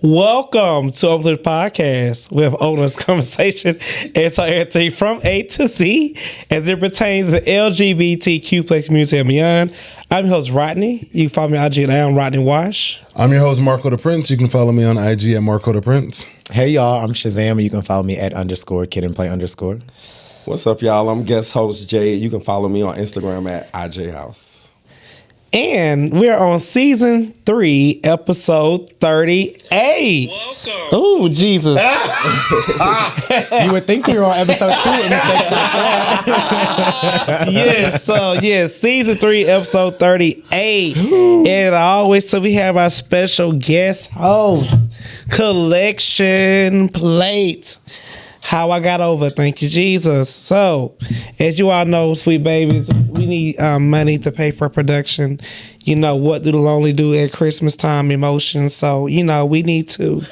Welcome to Open Podcast. We have honest conversation and talk everything from A to Z as it pertains to LGBTQ plus community and beyond. I'm your host, Rodney. You can follow me on IG at Rodney Wash. I'm your host, Marco DePrence. You can follow me on IG at Marco DePrence. Hey, y'all. I'm Shazam. You can follow me at _kid_and_play_. What's up, y'all? I'm guest host Jade. You can follow me on Instagram at IJHouse. And we're on season 3, episode 38. Welcome. Oh, Jesus. You would think we were on episode 2 and mistakes like that. Yes, season 3, episode 38. And always, so we have our special guest host, Collection Plate. How I got over, thank you, Jesus. So, as you all know, sweet babies, we need money to pay for production. You know, what do the lonely do at Christmas time? Emotions. So, you know, we need to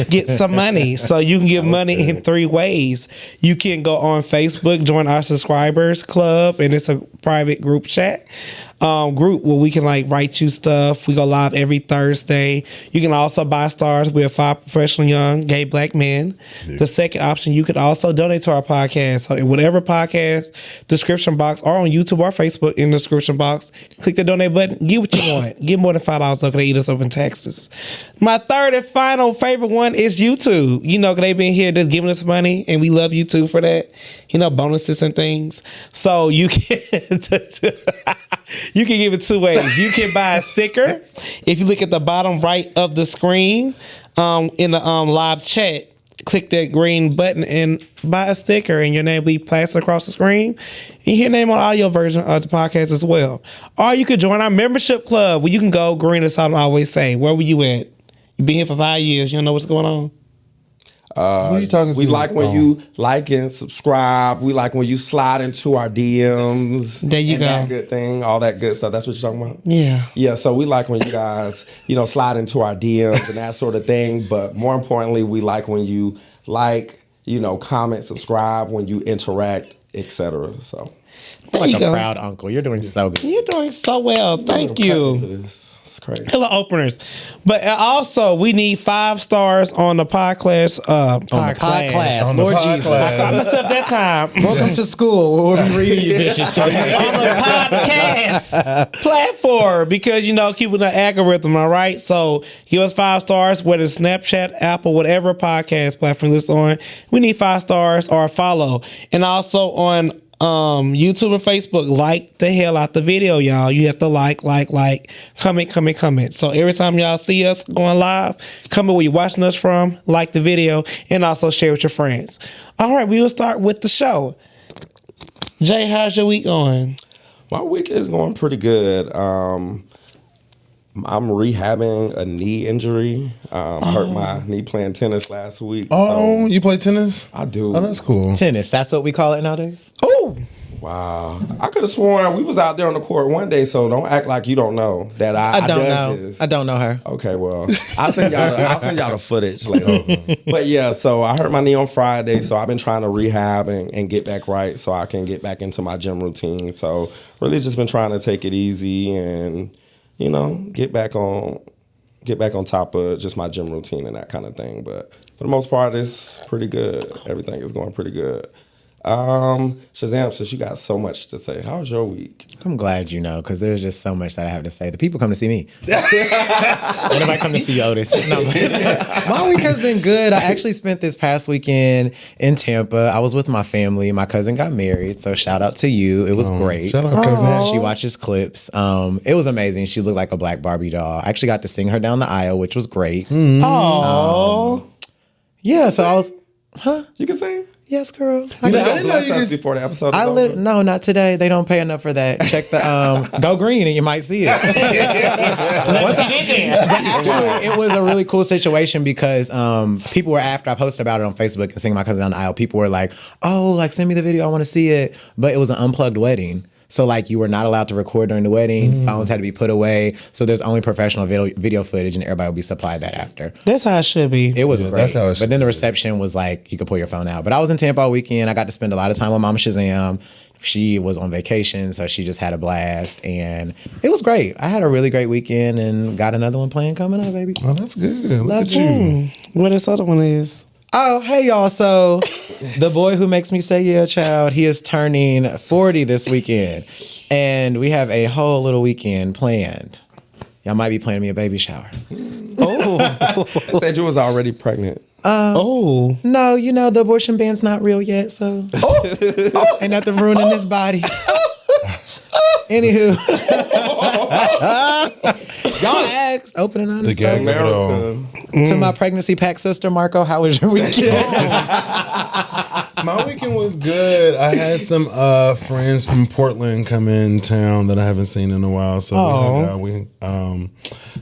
get some money. So you can get money in 3 ways. You can go on Facebook, join our subscribers club, and it's a private group chat. Group where we can like write you stuff. We go live every Thursday. You can also buy stars. We have 5 professional young gay black men. Yeah. The second option, you could also donate to our podcast. So in whatever podcast description box or on YouTube or Facebook in the description box, click the donate button. Get what you want. Get more than $5 so they eat us up in taxes. My third and final favorite one is YouTube. You know, they been here just giving us money and we love YouTube for that. You know, bonuses and things. So you can you can give it 2 ways. You can buy a sticker. If you look at the bottom right of the screen in the live chat, click that green button and buy a sticker, and your name will be plastered across the screen. And your name on audio version of the podcast as well. Or you could join our membership club where you can go green, as I always say. Where were you at? You've been here for 5 years. You don't know what's going on? Who are you talking to? We like when you like and subscribe. We like when you slide into our DMs. There you go. That good thing, all that good stuff. That's what you're talking about? Yeah. Yeah, so we like when you guys, slide into our DMs and that sort of thing. But more importantly, we like when you like, comment, subscribe, when you interact, etc. So I feel like a proud uncle. You're doing so good. You're doing so well. Thank you. It's crazy. Hello, openers. But also, we need 5 stars on the podcast. Podcast. Lord Jesus. I messed up that time. Welcome to school. We'll be reading you bitches today. On the podcast platform, because, keeping the algorithm, all right? So give us 5 stars, whether it's Snapchat, Apple, whatever podcast platform this on. We need 5 stars or a follow. And also on YouTube and Facebook, like the hell out the video, y'all. You have to like, comment. So every time y'all see us going live, comment where you're watching us from, like the video, and also share with your friends. All right, we will start with the show. Jay, how's your week going? My week is going pretty good. I'm rehabbing a knee injury. Hurt my knee playing tennis last week. Oh, you play tennis? I do. Oh, that's cool. Tennis, that's what we call it nowadays? Oh! Wow. I could have sworn we was out there on the court one day, so don't act like you don't know that I don't know. This. I don't know her. Okay, well, I'll send y'all the footage later. But yeah, so I hurt my knee on Friday, so I've been trying to rehab and get back right so I can get back into my gym routine. So really just been trying to take it easy and get back on top of just my gym routine and that kind of thing. But for the most part, it's pretty good. Everything is going pretty good. Shazam, since you got so much to say, how's your week? I'm glad you know, because there's just so much that I have to say. The people come to see me. Anybody come to see Otis? No, my week has been good. I actually spent this past weekend in Tampa. I was with my family. My cousin got married, so shout out to you. It was great. Shout out, cousin. She watches clips. It was amazing. She looked like a black Barbie doll. I actually got to sing her down the aisle, which was great. Oh. Yeah, so I was, You can sing? Yes, girl. I didn't know you before the episode. No, not today. They don't pay enough for that. Check the Go Green and you might see it. Actually, it was a really cool situation because people were, after I posted about it on Facebook and singing my cousin down the aisle, people were like, "Oh, like send me the video. I want to see it." But it was an unplugged wedding. So like you were not allowed to record during the wedding. Phones had to be put away. So there's only professional video footage, and everybody would be supplied that after. That's how it should be. It was great. that's how it should but then the be. reception was like you could pull your phone out. But I was in Tampa all weekend. I got to spend a lot of time with Mama Shazam. She was on vacation, so she just had a blast, and it was great. I had a really great weekend, and got another one planned coming up, baby. Oh, that's good. Look at you. What this other one is? Oh, hey y'all. So the boy who makes me say yeah, child, he is turning 40 this weekend. And we have a whole little weekend planned. Y'all might be planning me a baby shower. Oh. Said you was already pregnant. Oh. No, you know, the abortion ban's not real yet, so ain't nothing ruining this body. Anywho. Y'all asked, open and honest. The gag of it all. To my pregnancy pack sister, Marco, how was your weekend? My weekend was good. I had some friends from Portland come in town that I haven't seen in a while. So we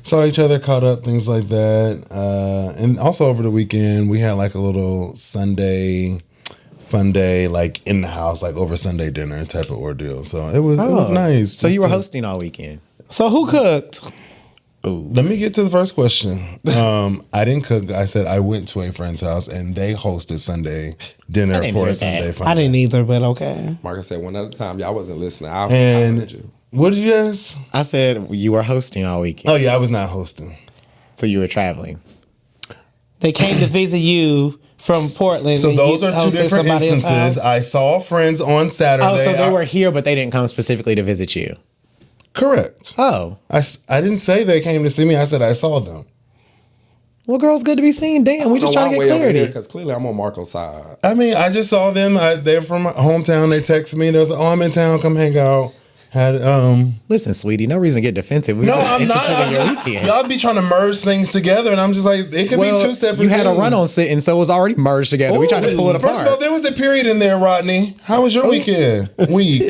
saw each other, caught up, things like that. And also over the weekend, we had like a little Sunday fun day, like in the house, like over Sunday dinner type of ordeal. So it was nice. So you were hosting all weekend? So who cooked? Let me get to the first question. I didn't cook. I said I went to a friend's house and they hosted Sunday dinner didn't for hear a Sunday that. fun I day. didn't either, but okay. Marcus said one at a time. Y'all wasn't listening. I And heard you. what did you ask? I said you were hosting all weekend. Oh yeah, I was not hosting. So you were traveling. They came to visit you from Portland. So and those you are two hosted different somebody else's instances. house? I saw friends on Saturday. Oh, so they were here, but they didn't come specifically to visit you. Correct. Oh. I didn't say they came to see me. I said I saw them. Well, girls, good to be seen. Damn, we just trying to get clarity. Because clearly I'm on Marco's side. I mean, I just saw them. They're from my hometown. They texted me. They was like, "Oh, I'm in town. Come hang out." Had Listen, sweetie, no reason to get defensive. We No, just I'm not. interested in your I'm just- weekend. y'all be trying to merge things together, and I'm just like, it could be two separate. You had a things. run on sitting, so it was already merged together. We tried to pull it First apart. of all, there was a period in there, Rodney. How was your weekend? Week.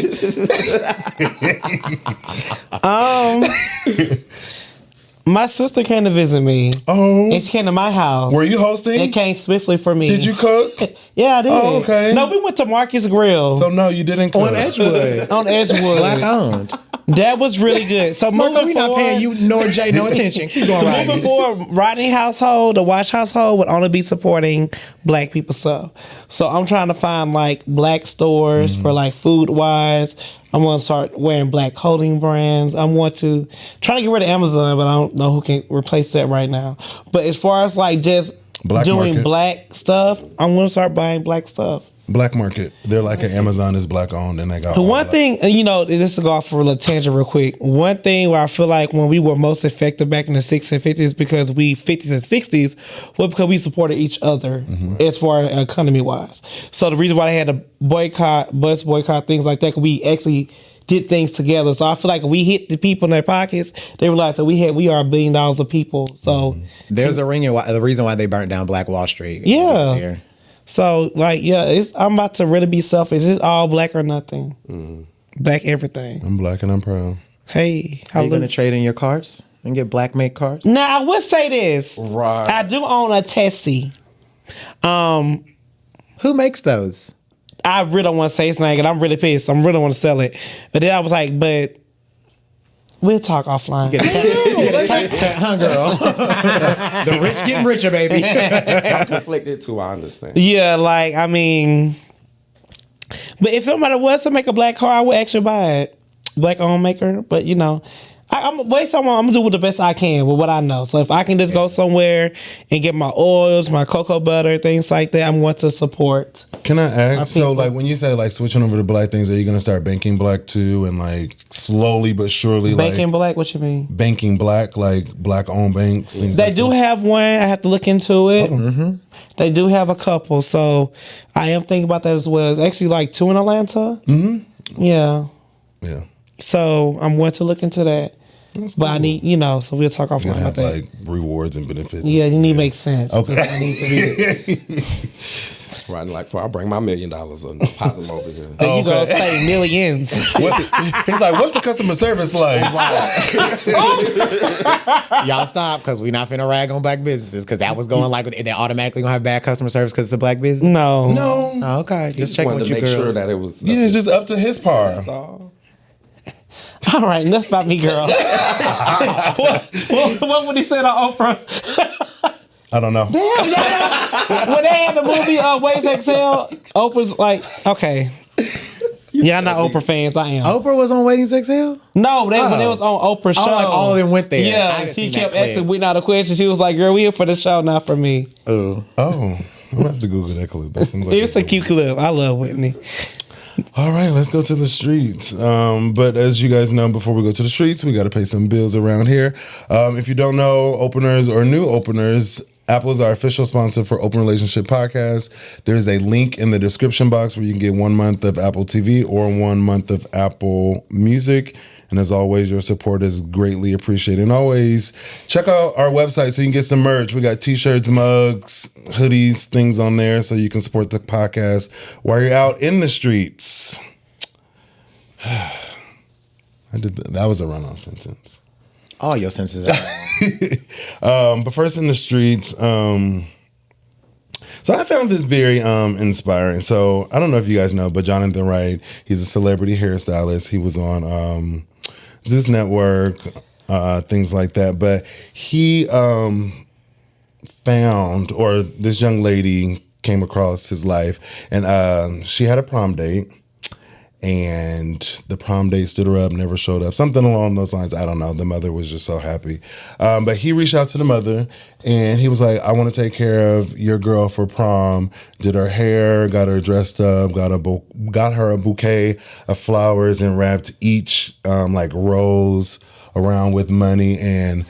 My sister came to visit me. Oh. And she came to my house. Were you hosting? It came swiftly for me. Did you cook? Yeah, I did. Oh, okay. No, we went to Marcus Grill So no, you didn't cook. on Edgewood. on Edgewood. Black owned. That was really good. So Marco, moving we not forward, paying you nor Jay no attention. Keep going, so Rodney. moving forward, Rodney household, the Watch household would only be supporting black people stuff. So I'm trying to find like black stores for like food wise. I'm gonna start wearing black clothing brands. I want to try to get rid of Amazon, but I don't know who can replace that right now. But as far as like just Black doing market. black stuff, I'm gonna start buying black stuff. Black market. They're like an Amazon is black owned, and they got The all one that. thing, you know, this is go off for a little tangent real quick. One thing where I feel like when we were most effective back in the 60s and 50s, because we 50s and 60s, was because we supported each other as far as economy wise. So the reason why they had to bus boycott, things like that, 'cause we actually did things together. So I feel like if we hit the people in their pockets, they realized that we are $1 billion of people. So There's the reason why they burnt down Black Wall Street. Yeah. There. So like, yeah, I'm about to really be selfish. It's all black or nothing. Black everything. I'm black and I'm proud. Hey, Are you going to trade in your cars and get black made cars? Now I would say this. Right. I do own a Tessie. Who makes those? I really don't want to say his name, and I'm really pissed. I really want to sell it. But then I was like, but we'll talk offline. Get a tax cut, huh, girl? The rich getting richer, baby. I'm conflicted too, I understand. Yeah, like, I mean, but if somebody was to make a black car, I would actually buy it. Black owned maker. But, you know, I'm gonna do the best I can with what I know. So if I can just go somewhere and get my oils, my cocoa butter, things like that, I'm going to support. Can I ask? So, people- like, when you say like switching over to black things, are you gonna start banking black too, and like slowly but surely, Banking like black, what you mean? banking black, like black-owned banks? Things They like do that? have one. I have to look into it. They do have a couple. So I am thinking about that as well. It's actually like 2 in Atlanta. Yeah. Yeah, So I'm going to look into that. But I need, you know, so we'll talk you offline gotta about have that. like rewards and benefits. Yeah, you need to make sense. Okay. 'Cause I need to read it. Right, like, for I bring my $1 million and deposit them over here. There you go, say millions. He's like, what's the customer service like? Y'all stop, because we not finna rag on black businesses, because that was going like, they're automatically going to have bad customer service because it's a black business? No. No. Oh, okay. Just checking Wanted with to you make girls. sure that it was. Yeah, it's just up to his par. That's all. All right, enough about me, girl. what would he say on Oprah? I don't know. Damn, y'all. When they had the movie Ways to Excel, Oprah's like, okay. Yeah, I'm not Oprah fans. I am. Oprah was on Waiting to Exhale? No, when they was on Oprah's show. Like all of them went there. Yeah, she kept asking Whitney all the questions. She was like, girl, we here for the show, not for me. Ooh. Oh, I'm going to have to Google that clip. That seems like It's a cute clip. I love Whitney. All right, let's go to the streets. But as you guys know, before we go to the streets, we got to pay some bills around here. If you don't know, openers or new openers, Apple is our official sponsor for Open Relationship Podcast. There's a link in the description box where you can get 1 month of Apple TV or 1 month of Apple Music. And as always, your support is greatly appreciated. And always check out our website so you can get some merch. We got t-shirts, mugs, hoodies, things on there so you can support the podcast while you're out in the streets. That was a run-on sentence. All your senses are but first in the streets, so I found this very inspiring. So I don't know if you guys know, but Jonathan Wright, he's a celebrity hairstylist. He was on Zeus Network, things like that. But he found, or this young lady came across his life, and she had a prom date. And the prom date stood her up, never showed up. Something along those lines. I don't know. The mother was just so happy. But he reached out to the mother, and he was like, I want to take care of your girl for prom. Did her hair, got her dressed up, got her a bouquet of flowers, and wrapped each like rose around with money. And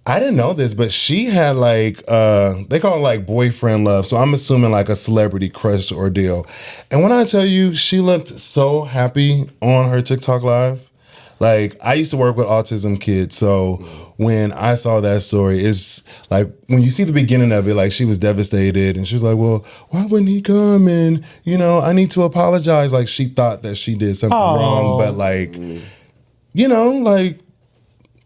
I didn't know this, but she had like, they call it like boyfriend love. So I'm assuming like a celebrity crush ordeal. And when I tell you, she looked so happy on her TikTok live. Like, I used to work with autism kids. So when I saw that story, it's like, when you see the beginning of it, like she was devastated and she was like, well, why wouldn't he come? And, you know, I need to apologize. Like, she thought that she did something wrong, but like, you know, like,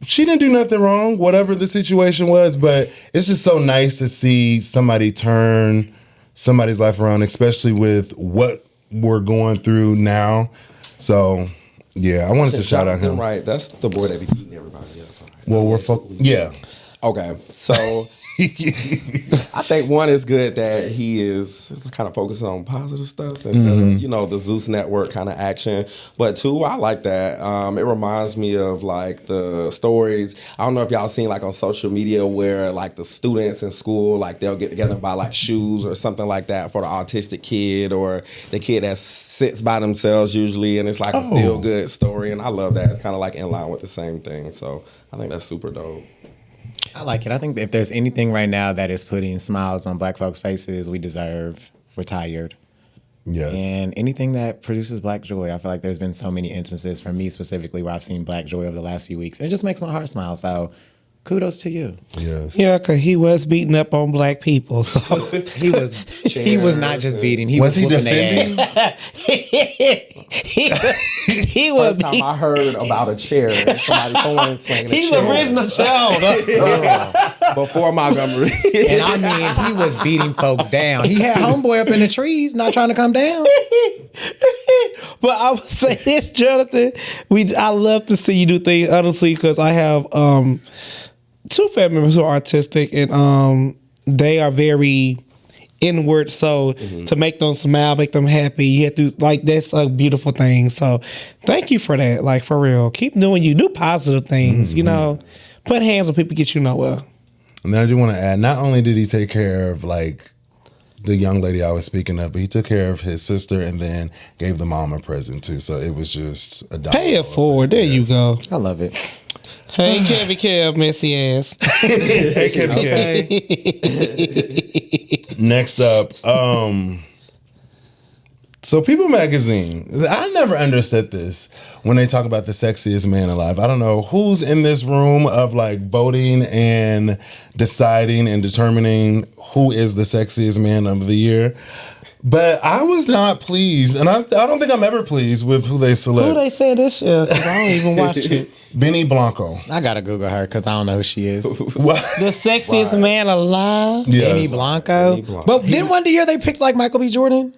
she didn't do nothing wrong, whatever the situation was, but it's just so nice to see somebody turn somebody's life around, especially with what we're going through now. So, yeah, I wanted to shout out him. Right, that's the boy that be beating everybody up. Well, yeah. Okay, so I think one is good that he is kind of focusing on positive stuff instead of, you know, the Zeus Network kind of action. But two, I like that. It reminds me of like the stories. I don't know if y'all seen like on social media where like the students in school, like they'll get together and buy like shoes or something like that for the autistic kid or the kid that sits by themselves usually, and it's like a feel good story. And I love that. It's kind of like in line with the same thing. So I think that's super dope. I like it. I think that if there's anything right now that is putting smiles on Black folks' faces, we deserve retired. Yeah. And anything that produces Black joy. I feel like there's been so many instances for me specifically where I've seen Black joy over the last few weeks. And it just makes my heart smile. So kudos to you. Yes. Yeah, because he was beating up on Black people. So he was not just beating. He was he whooping defending? their ass. he was. First time I heard about a chair, somebody throwing swinging a He's chair. the original show. Before Montgomery. And I mean, he was beating folks down. He had homeboy up in the trees, not trying to come down. But I would say this, Jonathan. I love to see you do things honestly because I have two family members who are artistic and they are very inward. So to make them smile, make them happy, you have to like that's a beautiful thing. So thank you for that. Like for real, keep doing you do positive things. You know, put hands on people get you nowhere. And then I do want to add, not only did he take care of like the young lady I was speaking of, but he took care of his sister and then gave the mom a present too. So it was just a Pay it forward. There you go. I love it. Hey, Kevin Kev, messy ass. Hey, Kevin Kev. Next up, so People Magazine. I never understood this when they talk about the sexiest man alive. I don't know who's in this room of like voting and deciding and determining who is the sexiest man of the year. But I was not pleased, and I don't think I'm ever pleased with who they select. Who they say this is? 'Cause I don't even watch it. Benny Blanco. I gotta Google her because I don't know who she is. What? The sexiest man alive? Yes. Benny Blanco. But then one year they picked like Michael B. Jordan.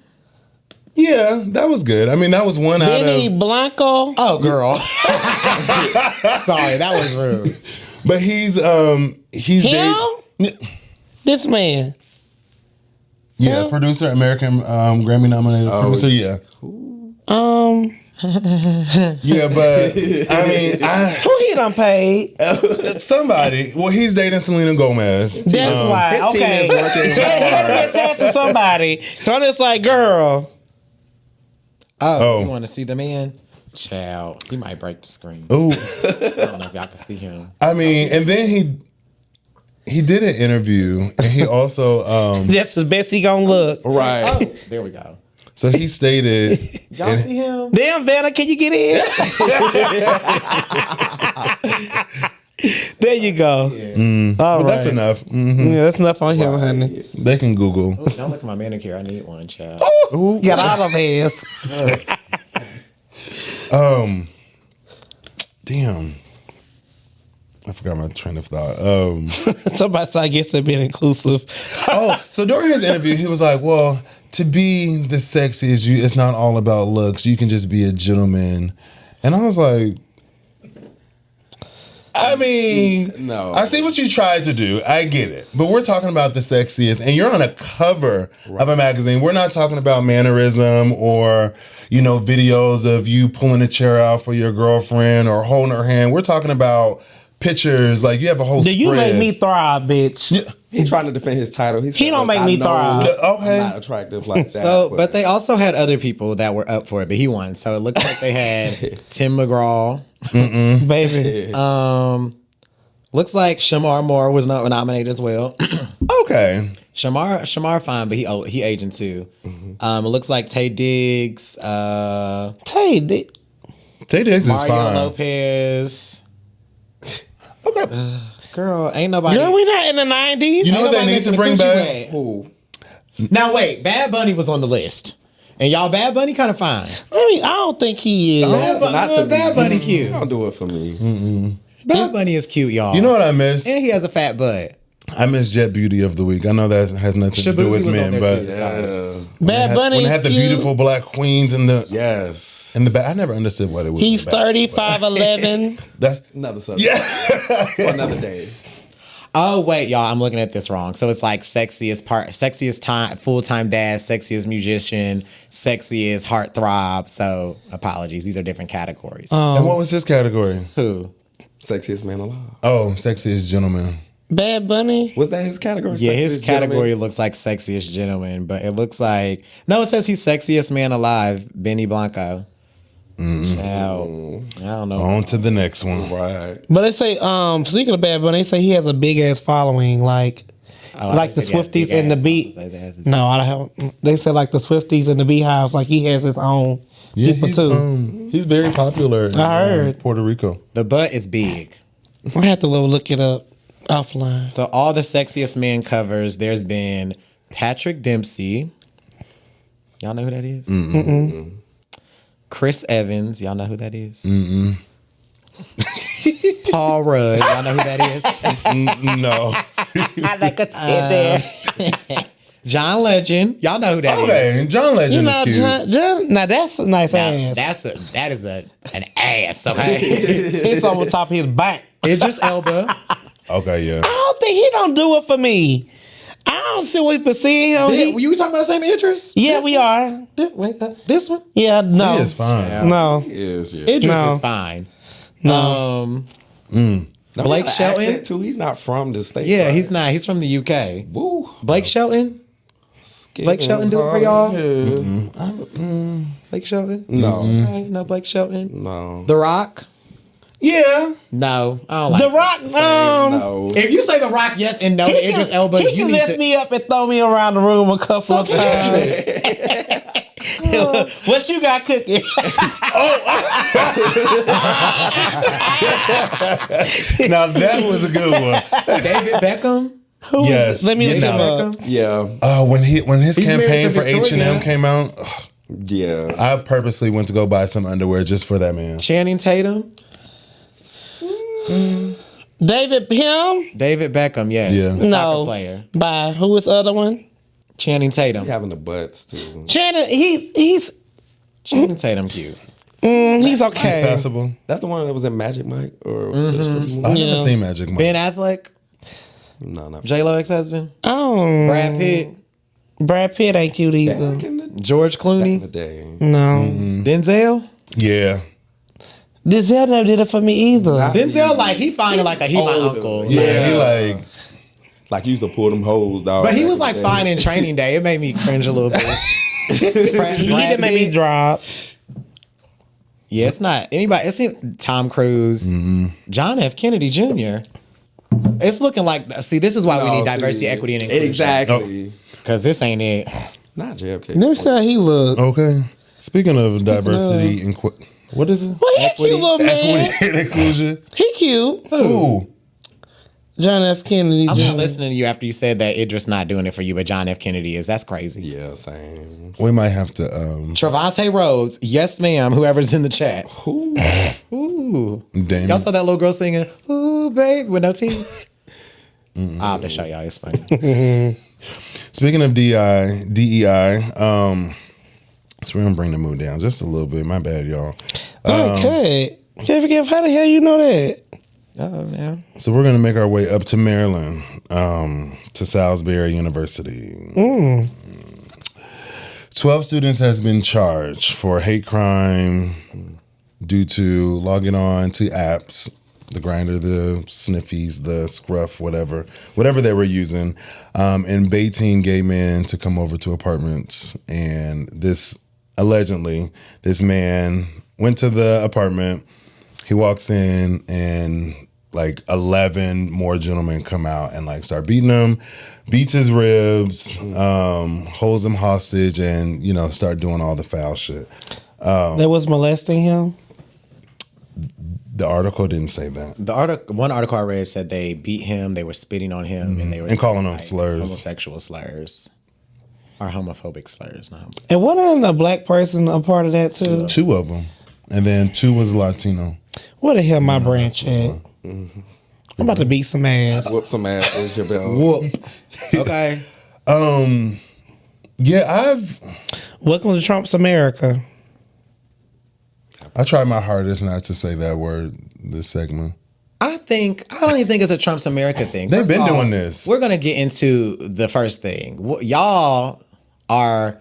Yeah, that was good. I mean, that was one out Benny of. Blanco. Oh, girl. Sorry, that was rude. But he's Him? This man. yeah, Him? producer, American Grammy nominated producer. Yeah, yeah, but I mean, Who he done paid? somebody. Well, he's dating Selena Gomez. That's why. his team Okay. is working So he had to get attached to somebody. So I'm just like, girl. Oh, you want to see the man? Child, he might break the screen. Ooh, I don't know if y'all can see him. I mean, and then he did an interview, and he also That's the best he gonna look. Right. Oh, there we go. so he stated. Y'all see him? Damn, Vanna, can you get in? There you go. All But that's right. enough. Mhm. Yeah, that's enough on him, honey. They can Google. Ooh, don't look at my manicure. I need one, child. Ooh. Got all of his. Damn. I forgot my train of thought. Somebody said, I guess they're being inclusive. So during his interview, he was like, well, to be the sexiest, it's not all about looks. You can just be a gentleman. And I was like, I mean, No. I see what you tried to do. I get it. But we're talking about the sexiest, and you're on a cover of a magazine. We're not talking about mannerism or, videos of you pulling a chair out for your girlfriend or holding her hand. We're talking about pictures. Like, you have a whole Do spread. you make me thrive, bitch? Yeah. He trying to defend his title. He said, don't make I me know thrive. Okay. I'm not attractive like that. So, but they also had other people that were up for it, but he won. So it looks like they had Tim McGraw. Baby. Looks like Shamar Moore was not nominated as well. Okay. Shamar fine, but he aging too. It looks like Tay Diggs, Tay, Tay Diggs is Mario fine. Lopez. Okay. Girl, ain't nobody. girl, we not in the 90s. You know what they Ain't nobody need to making bring the coochie back? wet. Who? Now wait, Bad Bunny was on the list, and y'all Bad Bunny kind of fine. I don't think he is. Not to me. Bad Bunny cute. Don't do it for me. Bad Bunny is cute, y'all. You know what I miss? And he has a fat butt. I miss Jet Beauty of the Week. I know that has nothing to do Shabuzi with was men, on there but too, so- Bad Bunny when they is had the cute. beautiful black queens in the Yes. back, I never understood what it was. He's in the back, 35'11". That's Another subject. yeah. For another day. Oh wait, y'all, I'm looking at this wrong. So it's like sexiest time, full-time dad, sexiest musician, sexiest heartthrob. So apologies, these are different categories. And what was his category? Who? Sexiest man alive. Oh, sexiest gentleman. Bad Bunny. Was that his category? Yeah, his Sexiest category gentleman? looks like sexiest gentleman, but it looks like no. It says he's sexiest man alive, Benny Blanco. Now, I don't know. On to the next one. Right. But they say, speaking of Bad Bunny, they say he has a big ass following, like Oh, I like the think he has Swifties big and the ass. Beat. I was gonna say that. No, I don't. They said like the Swifties and the Beehives, like he has his own people too. He's very popular in I heard. Puerto Rico. The butt is big. I have to look it up offline. So all the sexiest men covers. There's been Patrick Dempsey. Y'all know who that is? Mm-mm. Chris Evans. Y'all know who that is? Mm-mm. Paul Rudd. Y'all know who that is? No. I like a there. John Legend. Y'all know who that is? Okay, John Legend You is know, cute. now that's a nice Now, ass. that is an ass. Okay. It's on the top of his back. Idris Elba. Okay, yeah. I don't think he don't do it for me. I don't see what we seeing him. Were you talking about the same Idris? Yeah, we are. Wait, this one? Yeah, no. He is fine. No. Yes, yeah. Idris No. is fine. No. Now, Blake he got an Shelton? accent, too. He's not from the States. Yeah, right? he's not. He's from the UK. Woo. Blake Shelton? Blake Shelton do it for y'all? Blake Shelton? No. Okay, no Blake Shelton. No. The Rock? Yeah. No, I don't like The it. Rock, No. If you say The Rock, yes, and no, he Idris can, Elba, he you can need lift to. me up and throw me around the room a couple of times. What you got cooking? Now that was a good one. David Beckham? Who is Yes, it? Let me you look him know. up. Yeah. When his He's married campaign to for Victoria. H&M came out, Yeah. I purposely went to go buy some underwear just for that man. Channing Tatum? David him? David Beckham, yes. Yeah. The No. soccer player. By who is the other one? Channing Tatum. He having the butts too. Channing, he's Channing Tatum cute. he's okay. It's passable. That's the one that was in Magic Mike or I've never seen Magic Mike. Ben Affleck, no, not J-Lo ex-husband, Oh, Brad Pitt ain't cute either. back in the, George back in the Clooney, day. No, Denzel. Yeah. Denzel never did it for me either. Denzel, like, he finding like he my older. uncle. Yeah, he Like you used to pull them hoes, dog. But he back was in like the day. fine in Training Day. It made me cringe a little bit. He didn't make me drop. Yeah, it's not anybody. It's Tom Cruise, John F. Kennedy Jr. It's looking like. See, this is why we need diversity, equity, and inclusion. Exactly. Because this ain't it. Not JFK. Never said how he looked. Okay. Speaking of diversity and what is it? Well, he cute little man. Equity and inclusion. He cute. Ooh. John F. Kennedy. I'm Jr. not listening to you after you said that Idris not doing it for you, but John F. Kennedy is. That's crazy. Yeah, same. We might have to Trevante Rhodes, yes ma'am, whoever's in the chat. Ooh. Ooh. Damn. Y'all saw that little girl singing, ooh, babe, with no teeth? I'll have to show y'all. It's funny. Speaking of DEI, so we're gonna bring the mood down just a little bit. My bad, y'all. Okay. Can't forget how the hell you know that. Oh, yeah. So we're gonna make our way up to Maryland, to Salisbury University. 12 students has been charged for hate crime due to logging on to apps, the Grindr, the Sniffies, the Scruff, whatever they were using, and baiting gay men to come over to apartments. And allegedly, this man went to the apartment. He walks in and like 11 more gentlemen come out and like start beating him, beats his ribs, holds him hostage, and start doing all the foul shit. They was molesting him. The article didn't say that. One article I read said they beat him, they were spitting on him, and they were calling him like, slurs, homosexual slurs, or homophobic slurs. Not homophobic. And wasn't a black person a part of that too? 2 of them, and then 2 was Latino. What the hell my branch at? I'm about to beat some ass. Whoop some ass. There's your bell. Whoop. Okay. Yeah, Welcome to Trump's America. I tried my hardest not to say that word this segment. I don't even think it's a Trump's America thing. They've First been of all, doing this. We're going to get into the first thing. Y'all are...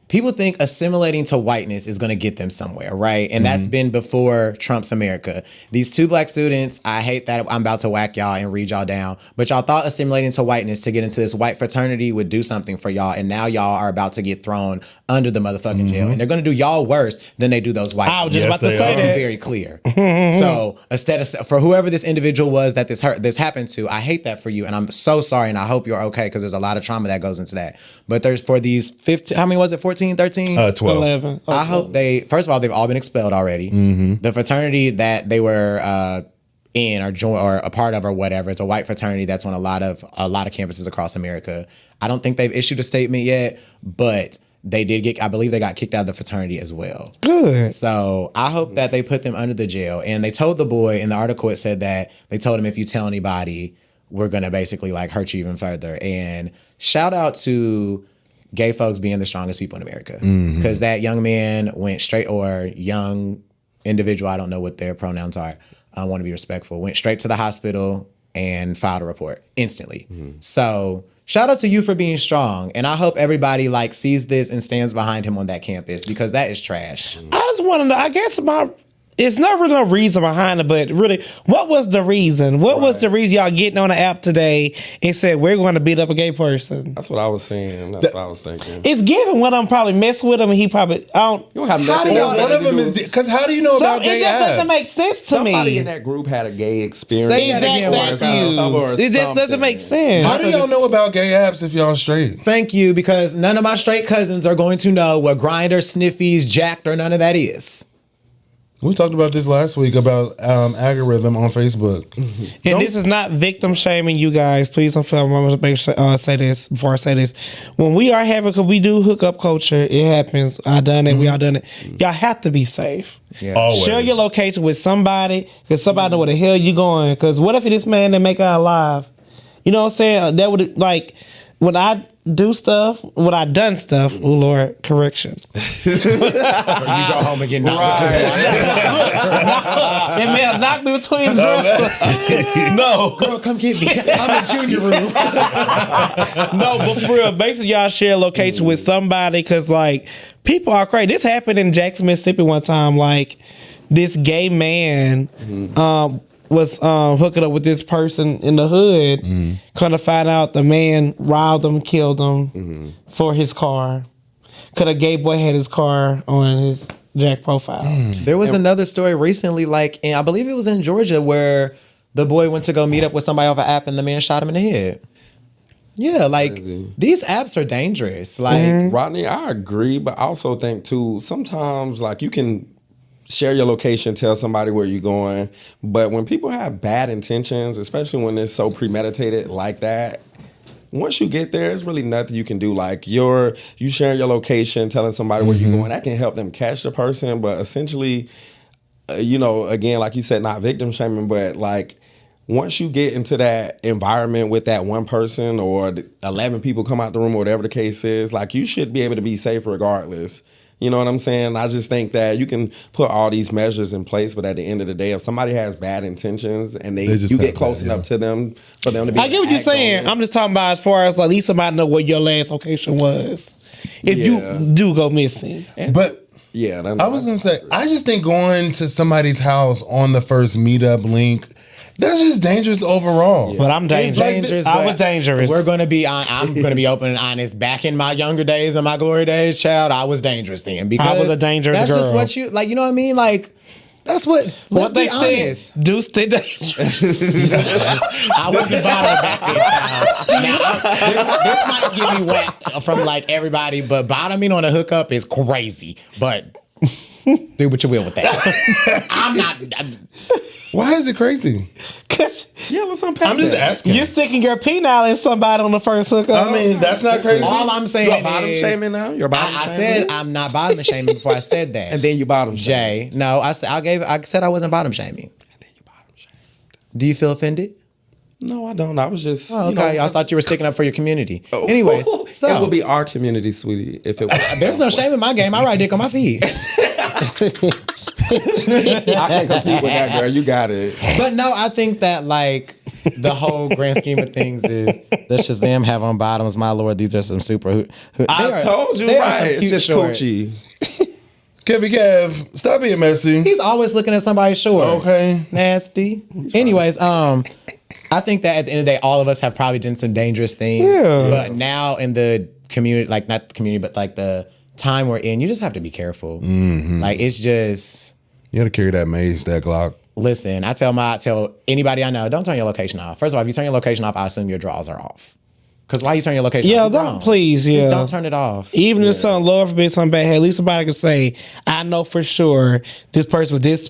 People think assimilating to whiteness is going to get them somewhere, right? And that's been before Trump's America. These 2 black students, I hate that I'm about to whack y'all and read y'all down, but y'all thought assimilating to whiteness to get into this white fraternity would do something for y'all, and now y'all are about to get thrown under the motherfucking jail, and they're going to do y'all worse than they do those white I was people. just about to say Let's be that. very clear. So instead of, for whoever this individual was that this happened to, I hate that for you, and I'm so sorry, and I hope you're okay, because there's a lot of trauma that goes into that. But there's for these 15, how many was it, 14, 13? 12. 11. I hope first of all, they've all been expelled already. The fraternity that they were in or a part of or whatever, it's a white fraternity that's on a lot of campuses across America. I don't think they've issued a statement yet, but they did I believe they got kicked out of the fraternity as well. Good. So I hope that they put them under the jail. And they told the boy, in the article it said that they told him, if you tell anybody, we're going to basically like hurt you even further. And shout out to gay folks being the strongest people in America. Because that young man went straight, or young individual, I don't know what their pronouns are, I want to be respectful, went straight to the hospital and filed a report instantly. So shout out to you for being strong. And I hope everybody like sees this and stands behind him on that campus, because that is trash. I just want to know, I guess it's not really no reason behind it, but really, what was the reason? What was the reason y'all getting on the app today and said, we're going to beat up a gay person? That's what I was saying. That's what I was thinking. It's given one of them probably messed with him, and he probably, You don't have nothing. One of them is because how do you know about gay it just doesn't apps? make sense to Somebody me. in that group had a gay experience. Say that again, Exactly. It just doesn't make sense. How do y'all know about gay apps if y'all straight? Thank you, because none of my straight cousins are going to know what Grindr, Sniffies, Jacked, or none of that is. We talked about this last week about algorithm on Facebook. And this is not victim shaming, you guys. Please don't feel I'm going to say this before I say this. When we are having, because we do hookup culture, it happens. I done it. We all done it. Y'all have to be safe. Yeah. Always. Share your location with somebody, because somebody know where the hell you going. Because what if this man didn't make it out alive? You know what I'm saying? That would, like, when I do stuff, when I done stuff, oh Lord, correction. Or you go home and get knocked. It may have knocked me between the dresses. No. Girl, come get me. I'm in junior room. No, but for real, basically y'all share a location with somebody because like people are crazy. This happened in Jackson, Mississippi one time. Like this gay man was hooking up with this person in the hood. Kind of find out the man robbed him, killed him for his car. Cause a gay boy had his car on his Jack profile. There was another story recently, like I believe it was in Georgia, where the boy went to go meet up with somebody off an app and the man shot him in the head. Yeah, like these apps are dangerous. Like Rodney, I agree, but I also think too, sometimes like you can share your location, tell somebody where you're going, but when people have bad intentions, especially when it's so premeditated like that, once you get there, it's really nothing you can do. Like you sharing your location, telling somebody where you're going, that can help them catch the person. But essentially, again, like you said, not victim shaming, but like once you get into that environment with that one person or 11 people come out the room or whatever the case is, like you should be able to be safe regardless. You know what I'm saying? I just think that you can put all these measures in place, but at the end of the day, if somebody has bad intentions and you get close enough to them for them to be, I get what you're saying. I'm just talking about as far as like, at least somebody know where your last location was if you do go missing. But yeah, I was gonna say, I just think going to somebody's house on the first meetup link, that's just dangerous overall. But I'm dangerous. dangerous, I was dangerous. I'm gonna be open and honest. Back in my younger days and my glory days, child, I was dangerous then. Because I was a dangerous that's girl. just what you like. You know what I mean? Like that's what. Let's what they be honest. said. Do stay dangerous. I wasn't bothered back then, child. Now, this might get me whacked from like everybody, but bottoming on a hookup is crazy. But do what you will with that. I'm not. Why is it crazy? Yeah, let's unpack I'm just that. asking. You're sticking your penile in somebody on the first hookup. I mean, that's not crazy. All I'm saying You're bottom is, shaming now? You're bottom I shaming? said I'm not bottom shaming before I said that. And then you bottom shaming. Jay, no, I said I wasn't bottom shaming. And then you bottom shaming. Do you feel offended? No, I don't. I was just. Oh, okay. I thought you were sticking up for your community. Anyways, so it would be our community, sweetie. If it was. There's no shame in my game. I ride dick on my feet. I can't compete with that, girl. You got it. But no, I think that like the whole grand scheme of things is the Shazam have on bottoms. My lord, these are some super. I told you, right? It's just coochie. Kevy Kev, stop being messy. He's always looking at somebody's short. Okay. Nasty. Anyways, I think that at the end of the day, all of us have probably done some dangerous things. Yeah. But now in the community, like not the community, but like the time we're in, you just have to be careful. Like it's just. You got to carry that mace, that Glock. Listen, I tell anybody I know, don't turn your location off. First of all, if you turn your location off, I assume your drawers are off. Because why you turn your location off? Yeah, don't please. Yeah, just don't turn it off. Even if something, Lord forbid, something bad, at least somebody can say, "I know for sure this person with this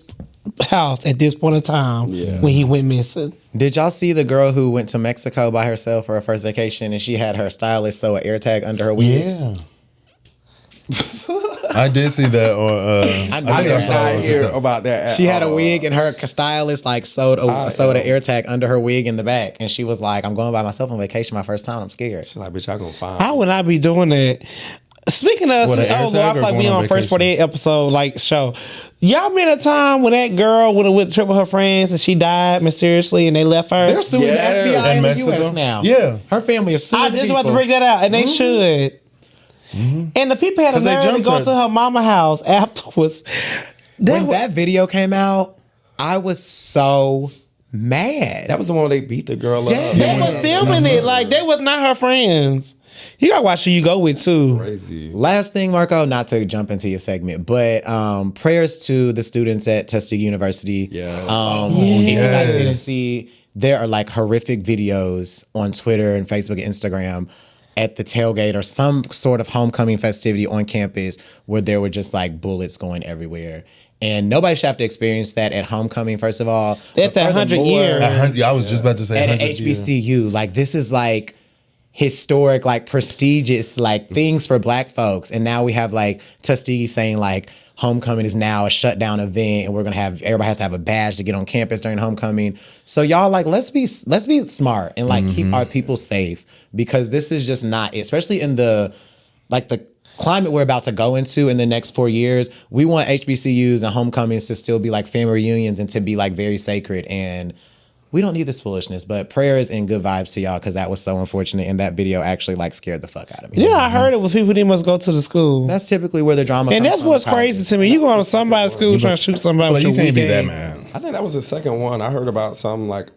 house at this point in time when he went missing." Did y'all see the girl who went to Mexico by herself for her first vacation and she had her stylist sew an air tag under her wig? Yeah. I did see that on. I I think I did saw it not on hear TikTok. about that. At She had a all. wig and her stylist like sewed an air tag under her wig in the back. And she was like, I'm going by myself on vacation my first time. I'm scared. She's like, bitch, I gonna find. How would I be doing that? Speaking of, What, an air I tag feel or like going we on on First vacation? 48 episode like show. Y'all remember the time when that girl would have went trip with her friends and she died mysteriously and they left her? They're suing the FBI In in the Mexico? US now. Yeah. Her family is suing I the just people. about to bring that out, and they should. And the people had a 'Cause they nerve to jumped go her. to her mama house afterwards. When that video came out, I was so mad. That was the one where they beat the girl up. They was filming it like they was not her friends. You gotta watch who you go with too. Crazy. Last thing, Marco, not to jump into your segment, but prayers to the students at Tuskegee University. Yeah. If you guys didn't see, there are like horrific videos on Twitter and Facebook and Instagram at the tailgate or some sort of homecoming festivity on campus where there were just like bullets going everywhere. And nobody should have to experience that at homecoming, first of all. At that 100 Furthermore, year. I was just about to say at an 100 years. HBCU. Like this is like historic, like prestigious, like things for Black folks. And now we have like Tuskegee saying like homecoming is now a shutdown event, and we're gonna have everybody has to have a badge to get on campus during homecoming. So y'all, like, let's be smart and like keep our people safe, because this is just not, especially in the climate we're about to go into in the next 4 years. We want HBCUs and homecomings to still be like family reunions and to be like very sacred. And we don't need this foolishness, but prayers and good vibes to y'all, because that was so unfortunate. And that video actually like scared the fuck out of me. Yeah, I heard it with people that must go to the school. That's typically where the drama and comes that's from. what's crazy to me. You go to somebody's school trying to shoot somebody with you your can't be weak that ass. man. I think that was the second one. I heard about something like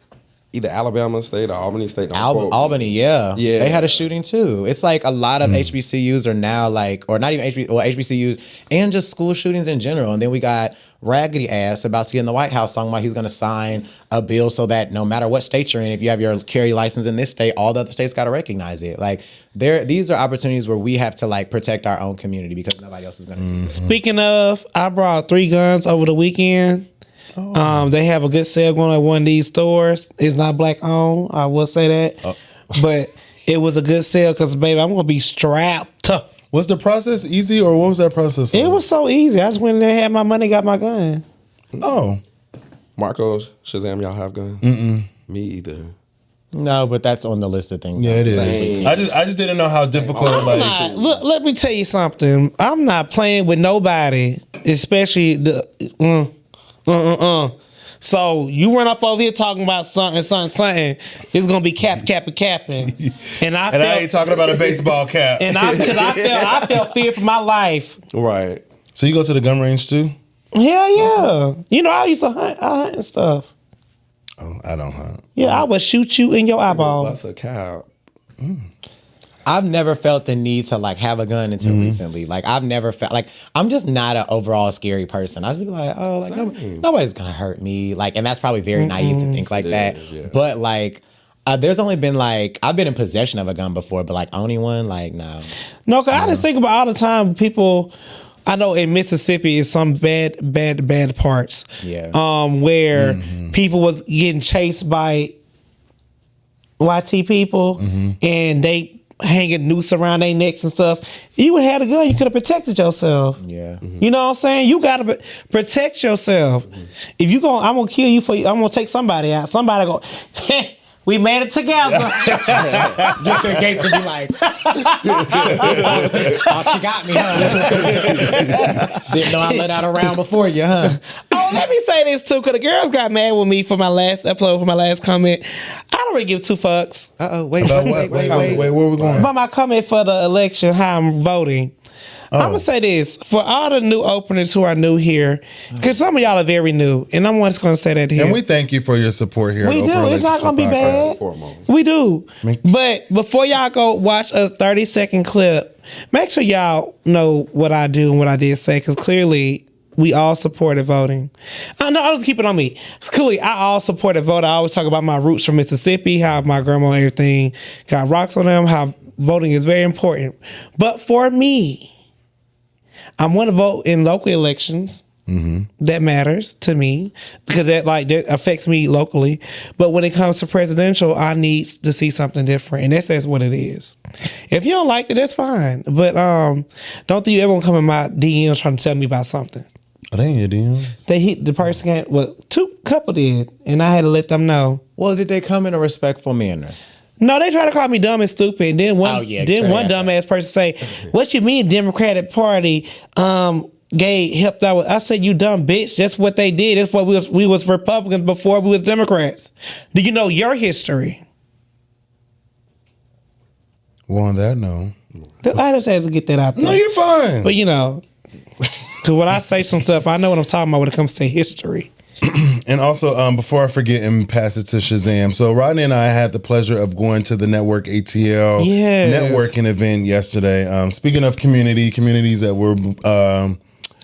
either Alabama State or Albany State. Albany, yeah. Yeah. They had a shooting too. It's like a lot of HBCUs are now like, or not even HBCUs, and just school shootings in general. And then we got Raggedy Ass about to get in the White House talking about he's going to sign a bill so that no matter what state you're in, if you have your carry license in this state, all the other states got to recognize it. Like, these are opportunities where we have to like protect our own community, because nobody else is going to do it. Speaking of, I brought 3 guns over the weekend. They have a good sale going at one of these stores. It's not Black owned, I will say that. But it was a good sale because, baby, I'm going to be strapped. Was the process easy, or what was that process like? It was so easy. I just went in there, had my money, got my gun. Oh. Marco, Shazam, y'all have guns? Me either. No, but that's on the list of things. Yeah, it is. I just didn't know how difficult. Look, let me tell you something. I'm not playing with nobody, especially the... So you run up over here talking about something. It's gonna be capping. And I ain't talking about a baseball cap. And I felt fear for my life. Right. So you go to the gun range too? Hell yeah. You know, I used to hunt. I hunt and stuff. Oh, I don't hunt. Yeah, I would shoot you in your eyeball. That's a cow. I've never felt the need to like have a gun until recently. Like, I've never felt like, I'm just not an overall scary person. I just be like, oh, like nobody's gonna hurt me. Like, and that's probably very naive to think like that. Yeah. But like, there's only been like, I've been in possession of a gun before, but like owning one, like, no. No, cause I just think about all the time people. I know in Mississippi is some bad parts. Yeah. Where people was getting chased by YT people and they hanging noose around their necks and stuff. If you had a gun, you could have protected yourself. Yeah. You know what I'm saying? You gotta protect yourself. If you go, I'm gonna kill you I'm gonna take somebody out. Somebody go, we made it together. Get to the gates and be like, oh, she got me, huh? Didn't know I let out a round before you, huh? Oh, let me say this too, because the girls got mad with me for my last upload, for my last comment. I don't really give 2 fucks. Wait, Where are we going? About my comment for the election, how I'm voting. I'm gonna say this for all the new openers who are new here, because some of y'all are very new, and I'm just gonna say that here. And we thank you for your support here. We at do. Open It's not gonna be Relationship bad. Podcast. We do. But before y'all go watch a 30-second clip, make sure y'all know what I do and what I did say, because clearly we all supported voting. I'll just keep it on me. Clearly, I all supported voting. I always talk about my roots from Mississippi, how my grandma and everything got rocks on them, how voting is very important. But for me, I want to vote in local elections. That matters to me because that affects me locally. But when it comes to presidential, I need to see something different, and that's what it is. If you don't like it, that's fine. But don't think you ever come in my DMs trying to tell me about something. Oh, they in your DM? They hit the person. Couple did, and I had to let them know. Well, did they come in a respectful manner? No, they try to call me dumb and stupid. And then one dumbass person say, "What you mean, Democratic Party gay helped out with?" I said, "You dumb bitch. That's what they did. That's what we was Republicans before we was Democrats. Do you know your history?" Well, on that note, I just had to get that out there. no, you're fine. But because when I say some stuff, I know what I'm talking about when it comes to history. And also, before I forget and pass it to Shazam, so Rodney and I had the pleasure of going to the Network ATL networking event yesterday. Speaking of communities that were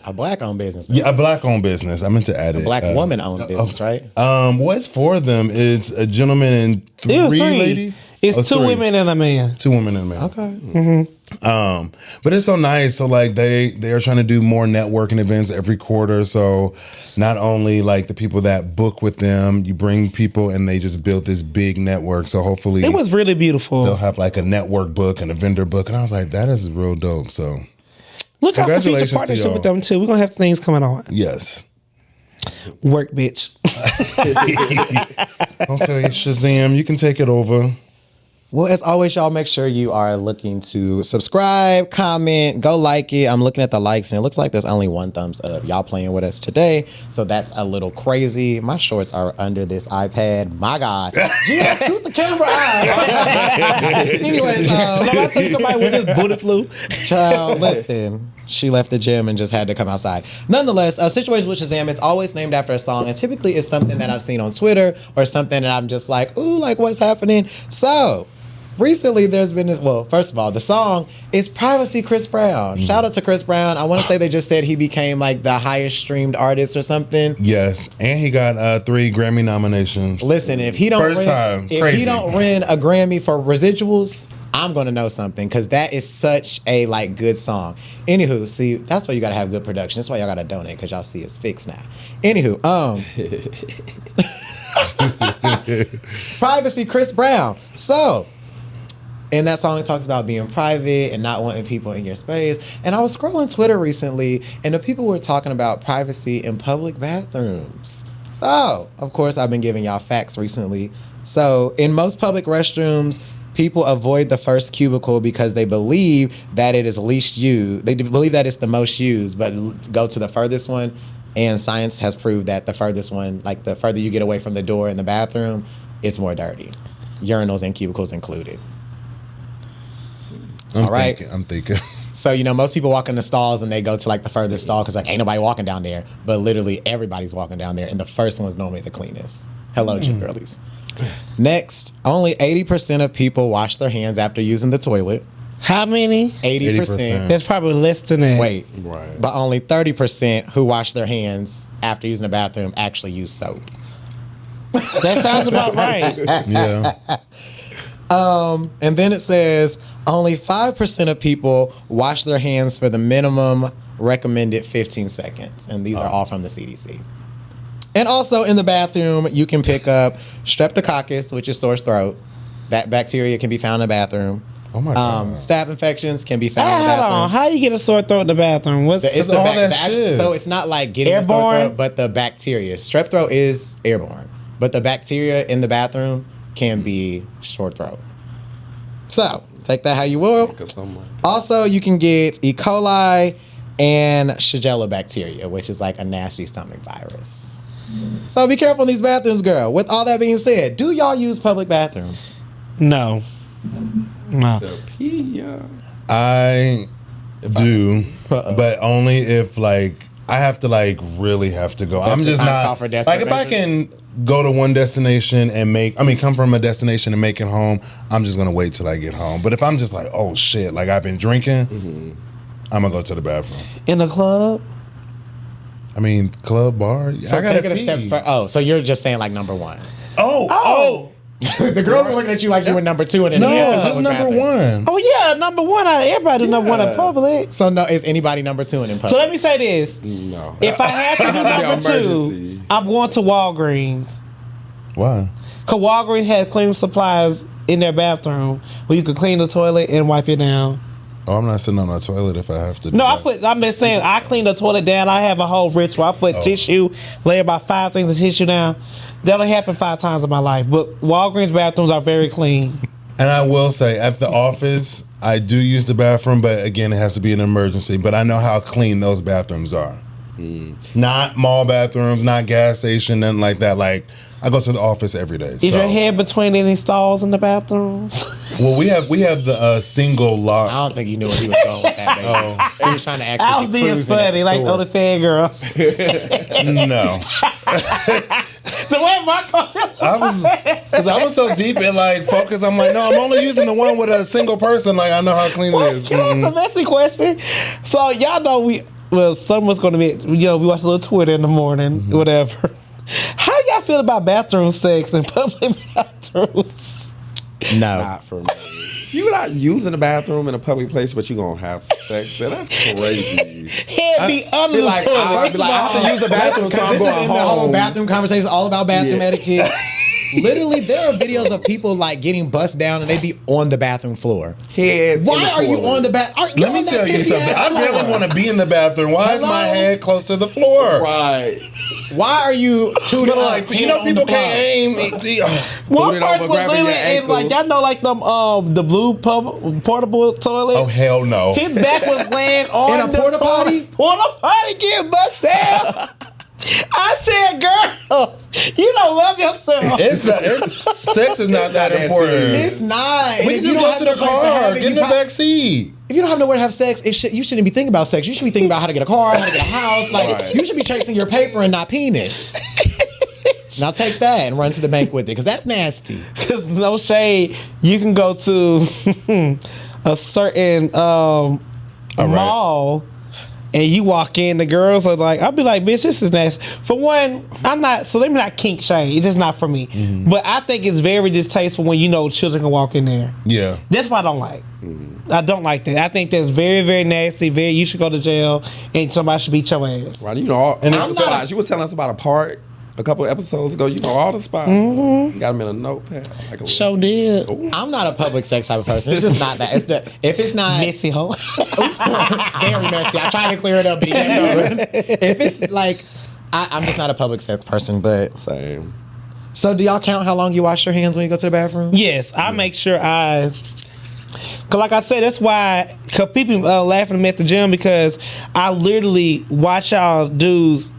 a Black-owned business. Yeah, a Black-owned business. I meant to add it. A Black woman-owned business, right? What's for them? It's a gentleman and three ladies? It's 2 women and a man. 2 women and a man. Okay. But it's so nice. So like they are trying to do more networking events every quarter. So not only like the people that book with them, you bring people and they just build this big network. So hopefully It was really beautiful. they'll have like a network book and a vendor book. And I was like, that is real dope. So Look out for future congratulations to partnership y'all. with them too. We're gonna have things coming on. yes. Work, bitch. Okay, Shazam, you can take it over. Well, as always, y'all, make sure you are looking to subscribe, comment, go like it. I'm looking at the likes, and it looks like there's only one thumbs up. Y'all playing with us today, so that's a little crazy. My shorts are under this iPad. My God. Gee, scoot the camera out. Anyways, I think somebody with this booty flu. child, listen. She left the gym and just had to come outside. Nonetheless, a situation with Shazam is always named after a song, and typically it's something that I've seen on Twitter or something that I'm just like, ooh, like what's happening? So recently there's been this, well, first of all, the song is Privacy Chris Brown. Shout out to Chris Brown. I want to say they just said he became like the highest streamed artist or something. Yes, and he got 3 Grammy nominations. Listen, if he don't First time. if Crazy. he don't win a Grammy for residuals, I'm gonna know something, because that is such a like good song. Anywho, see, that's why you gotta have good production. That's why y'all gotta donate, because y'all see it's fixed now. Anywho, Privacy Chris Brown. So in that song, it talks about being private and not wanting people in your space. And I was scrolling Twitter recently, and the people were talking about privacy in public bathrooms. So, of course, I've been giving y'all facts recently. So, in most public restrooms, people avoid the first cubicle because they believe that it is least used. They believe that it's the most used, but go to the furthest one. And science has proved that the furthest one, like the further you get away from the door in the bathroom, it's more dirty. Urinals and cubicles included. I'm thinking. So, you know, most people walk in the stalls and they go to like the furthest stall because like ain't nobody walking down there. But literally everybody's walking down there, and the first one's normally the cleanest. Hello, gym girlies. Next, only 80% of people wash their hands after using the toilet. How many? 80%. That's probably less than that. Wait, Right. but only 30% who wash their hands after using the bathroom actually use soap. That sounds about right. Yeah. And then it says only 5% of people wash their hands for the minimum recommended 15 seconds. And these are all from the CDC. And also in the bathroom, you can pick up streptococcus, which is sore throat. That bacteria can be found in the bathroom. Oh my God. Staph infections can be found in the Hold bathroom. on. How you get a sore throat in the bathroom? What's It's all that shit. So it's not like getting a sore Airborne? throat, but the bacteria. Strep throat is airborne, but the bacteria in the bathroom can be sore throat. So take that how you will. Also, you can get E. coli and Shigella bacteria, which is like a nasty stomach virus. So be careful in these bathrooms, girl. With all that being said, do y'all use public bathrooms? No. No. I do, but only if like I have to like really have to go. I'm just Desperate times not call for desperate like if I measures. can go to one destination and come from a destination and make it home. I'm just gonna wait till I get home. But if I'm just like, oh shit, like I've been drinking, I'm gonna go to the bathroom. In the club? I mean, club, bar. So I gotta take it a step pee. further. Oh, so you're just saying like number one. Oh. The girls were looking at you like you were number two in the No, public that's number bathroom. one. Oh, yeah. Number one. Everybody do number one in public. So no, is anybody number two in public? So let me say this. No. If I had to do number two, Emergency. I'm going to Walgreens. Why? Because Walgreens has cleaning supplies in their bathroom where you can clean the toilet and wipe it down. Oh, I'm not sitting on the toilet if I have to. No, do that. I'm just saying, I clean the toilet down. I have a whole ritual. I put tissue, lay about 5 things of tissue down. That only happened 5 times in my life. But Walgreens bathrooms are very clean. And I will say, at the office, I do use the bathroom, but again, it has to be an emergency. But I know how clean those bathrooms are. Not mall bathrooms, not gas station, nothing like that. Like, I go to the office every day. Is your head between any stalls in the bathrooms? Well, we have the single lock. I don't think you knew where he was going with that, baby. He was trying to actually I was being funny, like other fan girls. No, The way my because I was so deep in like focus. I'm like, no, I'm only using the one with a single person. Like, I know how clean it is. Can I ask a messy question? So y'all know someone's going to be, we watch a little Twitter in the morning, whatever. How y'all feel about bathroom sex in public bathrooms? No. Not for me. You not using the bathroom in a public place, but you gonna have sex. That's crazy. He'd be under the like, toilet. I have to use the bathroom, so I'm this going is in the home. whole bathroom conversation, all about bathroom etiquette. Literally, there are videos of people like getting bust down and they be on the bathroom floor. Why are you on the bathroom? Let me tell you something. I really want to be in the bathroom. Why is my head close to the floor? Right. Why are you tooting like people can't aim. One it person over, was grabbing your leaning in like ankles. y'all know like them the blue portable toilet. Oh hell no! His back was laying on In a the porta potty? Porta potty getting bust down. I said, girl, you don't love yourself. Sex is not that important. It's not. We can just go to the car, get in the back seat. If you don't have nowhere to have sex, you shouldn't be thinking about sex. You should be thinking about how to get a car, how to get a house. Like Right. you should be chasing your paper and not penis. Now take that and run to the bank with it, because that's nasty. Because no shade, you can go to a certain mall and you walk in, the girls are like, I'll be like, bitch, this is nasty. For one, let me not kink shade. It's just not for me. Mm-hmm. But I think it's very distasteful when children can walk in there. Yeah. That's what I don't like. Mm-hmm. I don't like that. I think that's very, very nasty. You should go to jail and somebody should beat your ass. Right. She was telling us about a part a couple of episodes ago. All the spots. Mm-hmm. Got them in a notepad. Sure did. Ooh. I'm not a public sex type of person. It's just not that. If it's not messy hoe. very messy. I tried to clear it up, but he kept going. If it's like, I'm just not a public sex person. But same. So do y'all count how long you wash your hands when you go to the bathroom? Yes, I make sure Cause like I said, that's why. Cause people laughing at me at the gym because I literally watch y'all dudes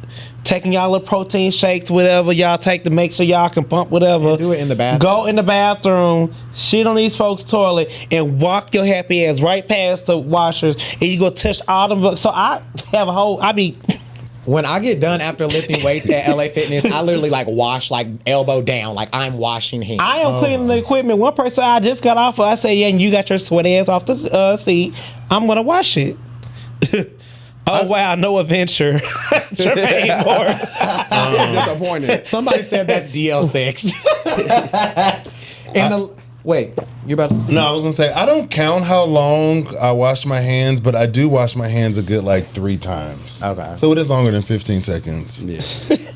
taking y'all little protein shakes, whatever y'all take to make sure y'all can pump whatever. And do it in the bathroom. Go in the bathroom, shit on these folks' toilet, and walk your happy ass right past the washers, and you go touch all them. So I have When I get done after lifting weights at LA Fitness, I literally wash elbow down, like I'm washing hands. I am cleaning the equipment. One person I just got off of, I say, yeah, and you got your sweat ass off the seat. I'm gonna wash it. Wow, no adventure. Jermaine Morris. Disappointed. Somebody said that's DL6. Wait, you about to? No, I was gonna say I don't count how long I wash my hands, but I do wash my hands a good 3 times. Okay. So it is longer than 15 seconds. Yeah.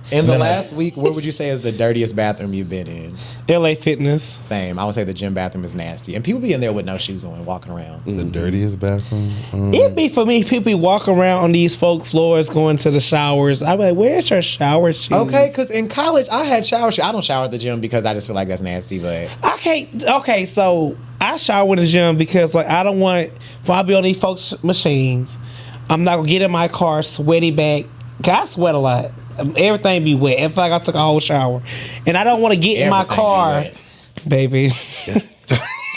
In the last week, what would you say is the dirtiest bathroom you've been in? LA Fitness. Same. I would say the gym bathroom is nasty, and people be in there with no shoes on, walking around. The dirtiest bathroom. It'd be for me. People be walking around on these folk floors, going to the showers. I'd be like, "Where's your shower shoes?" Okay, because in college I had shower shoes. I don't shower at the gym because I just feel like that's nasty. But I can't. Okay, so I shower in the gym because I don't want it. If I be on these folks' machines, I'm not gonna get in my car sweaty back. 'Cause I sweat a lot. Everything be wet. It feel like I took a whole shower, and I don't want to get in my car, baby.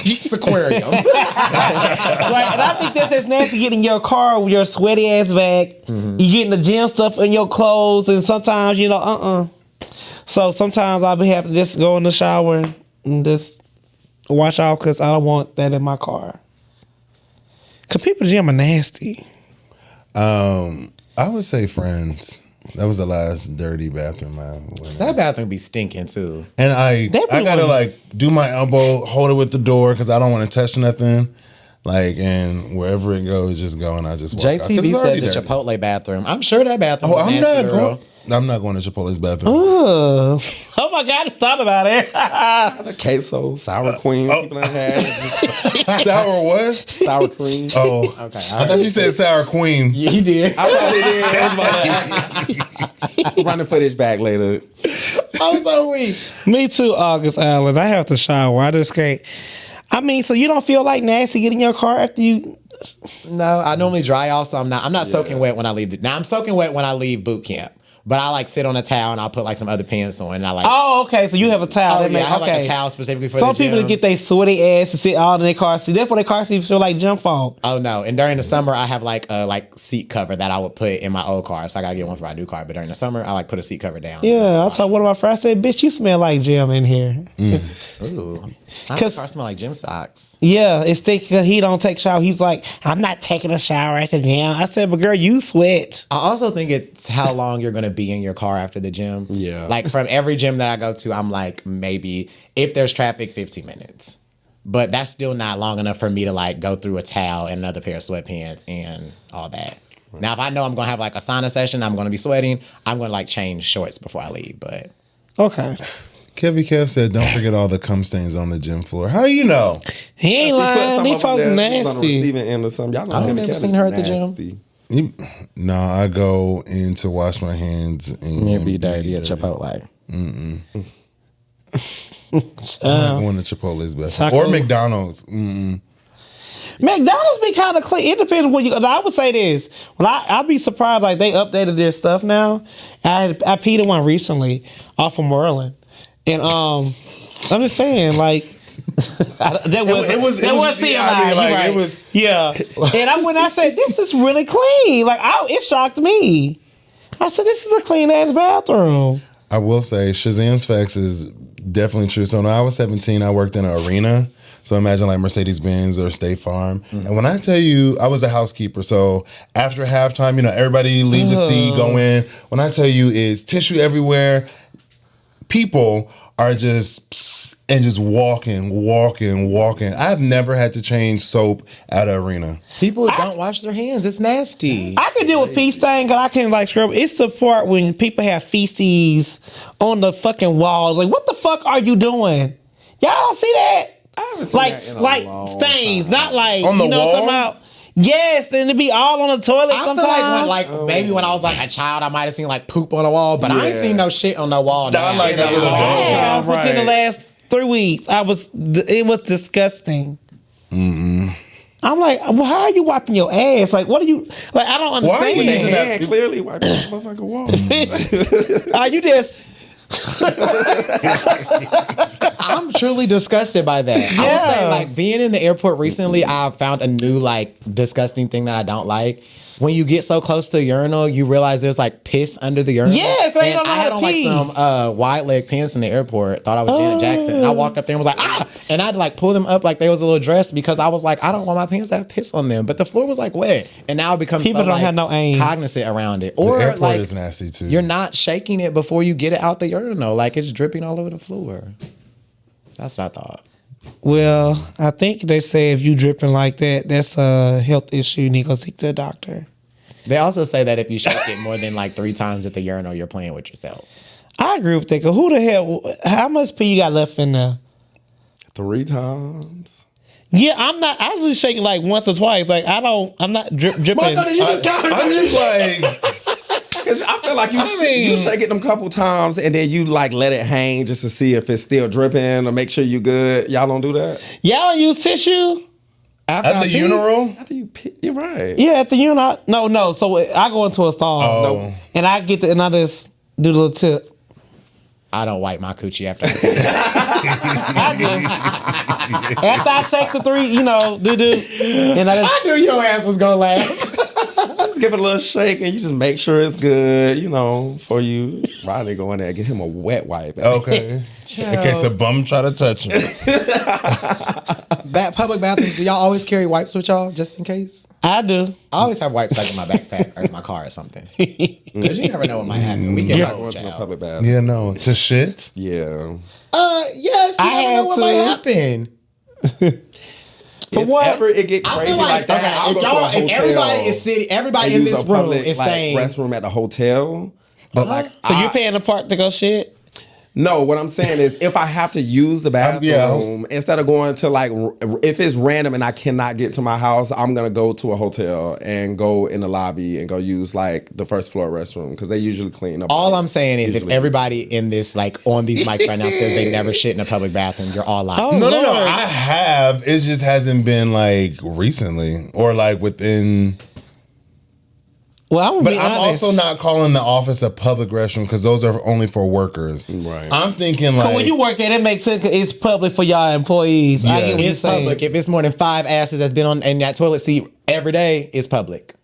Geeks Aquarium. And I think that's as nasty getting in your car with your sweaty ass back. Mm-hmm. You getting the gym stuff in your clothes, and sometimes So sometimes I'll be happy to just go in the shower and just wash off because I don't want that in my car. Cause people in the gym are nasty. I would say Friends. That was the last dirty bathroom I went in. That bathroom be stinking too. And I gotta do my elbow, hold it with the door because I don't want to touch nothing. And wherever it goes, just go and I just walk out. 'Cause JTV it's said already the dirty. Chipotle bathroom. I'm sure that bathroom. Oh, was nasty, girl. I'm not going to Chipotle's bathroom. Oh my God, I just thought about it. The queso, sour cream. People done had Sour what? sour cream. Oh, Okay, I thought you said sour queen. Yeah, he did. I probably did. Run the footage back later. I was so weak. Me too, August Allen. I have to shower. I just can't. So you don't feel like nasty getting in your car after you? No, I normally dry off, so I'm not soaking wet when I leave. Now I'm soaking wet when I leave boot camp. But I sit on a towel and I'll put some other pants on and I Oh, okay. So you have a towel. I have a towel specifically for Some the gym. people get their sweaty ass to sit all in their car seat. That's why their car seats feel like jump fog. Oh no! And during the summer, I have a seat cover that I would put in my old car. So I gotta get one for my new car. But during the summer, I put a seat cover down. Yeah, I told one of my friends, I said, "Bitch, you smell like gym in here." Ooh, my car smell like gym socks. Yeah, it's thick because he don't take shower. He's like, "I'm not taking a shower at the gym." I said, "But girl, you sweat." I also think it's how long you're gonna be in your car after the gym. Yeah. From every gym that I go to, I'm maybe if there's traffic, 15 minutes. but that's still not long enough for me to like go through a towel and another pair of sweatpants and all that. Right. Now, if I know I'm going to have like a sauna session, I'm going to be sweating, I'm going to like change shorts before I leave, but. Okay. Kevy Kev said, don't forget all the cum stains on the gym floor. How you know? He ain't lying. These folks nasty. On the receiving end or something. Y'all know I've never seen her at the gym. No, I go in to wash my hands and every day at Chipotle. I'm not going to Chipotle's best. Or McDonald's. McDonald's be kind of clean. It depends when you. I would say this. When I'd be surprised, like they updated their stuff now. I peed in one recently off of Merlin, and I'm just saying, like that was TMI. I mean, like, right. it was And when I said this is really clean, like it shocked me. I said this is a clean ass bathroom. I will say Shazam's facts is definitely true. So when I was 17, I worked in an arena. So imagine like Mercedes-Benz or State Farm. Mm-hmm. And when I tell you, I was a housekeeper. So after halftime, everybody leave the seat, go in. When I tell you is tissue everywhere, people are just walking. I've never had to change soap at an arena. People don't wash their hands. It's nasty. I can deal with pee stain because I can like scrub. It's the part when people have feces on the fucking walls. Like, what the fuck are you doing? Y'all don't see that? I haven't seen that in a long stains, time. not like on the wall. What I'm talking about? Yes, and it be all on the toilet I sometimes. feel like maybe when I was like a child, I might have seen like poop on the wall, but I ain't seen no shit on the wall. Not like that. Within the last 3 weeks, it was disgusting. Mm-mm. I'm like, well, how are you wiping your ass? Like, what are you like? I don't understand. Why are you using that? Clearly wiping the motherfucking wall. Bitch, are you just? I'm truly disgusted by that. Yeah. I would say, like, being in the airport recently, I found a new, like, disgusting thing that I don't like. When you get so close to the urinal, you realize there's, like, piss under the urinal. Yes, and I had on, like, some wide leg pants in the airport. Thought I was Janet Jackson. And I walked up there and was like, ah! And I had to, like, pull them up like they was a little dress because I was like, I don't want my pants to have piss on them. But the floor was, like, wet. And now it becomes people don't have no aim. Cognizant around it. Or, the airport like, is nasty, too. You're not shaking it before you get it out the urinal. Like, it's dripping all over the floor. That's what I thought. Well, I think they say if you dripping like that, that's a health issue. You need to go seek the doctor. They also say that if you shake it more than like 3 times at the urinal, you're playing with yourself. I agree with that. Cause who the hell? How much pee you got left in there? 3 times. Yeah, I'm not. I usually shake it like once or twice. Like I'm not dripping. Marco, did you just I'm just like. Cause I feel like you shake it them couple times and then you like let it hang just to see if it's still dripping or make sure you good. Y'all don't do that? Y'all don't use tissue? At the urinal? After you pee, you're right. Yeah, at the urinal. No. So I go into a stall. Oh. And I get and I just do the little tip. I don't wipe my coochie after I do. After I shake the 3, and I knew your ass was gonna laugh. Just give it a little shake and you just make sure it's good, for you. Rodney go in there and get him a wet wipe. Okay. In case a bum try to touch him. That public bathroom, do y'all always carry wipes with y'all just in case? I do. I always have wipes like in my backpack or in my car or something. Because you never know what might happen. We get Going to the public bathroom. Yeah, no. To shit? Yeah. Yes, you never know what might happen. If ever it get crazy like that, I'll go to a hotel. If everybody in this room is saying restroom at the hotel. But so you're paying the part to go shit? No, what I'm saying is if I have to use the bathroom, instead of going to if it's random and I cannot get to my house, I'm going to go to a hotel and go in the lobby and go use the first floor restroom because they usually clean up. All I'm saying is if everybody in this, on these mics right now says they never shit in a public bathroom, you're all lying. Oh, No. I have. It just hasn't been recently or within... Well, I'm also not calling the office a public restroom because those are only for workers. Right. I'm thinking when you work at it makes sense. It's public for y'all employees. Yes. I get what you're It's public. If it's more than 5 asses that's been on in that toilet seat every day, it's public.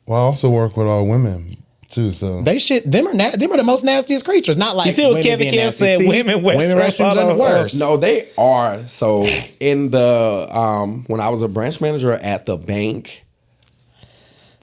Well, I also work with all women too, so they shit. Them are the most nastiest creatures. Not like you see what Kevin Kim said. Women restrooms are the worst. No, they are. So in the when I was a branch manager at the bank.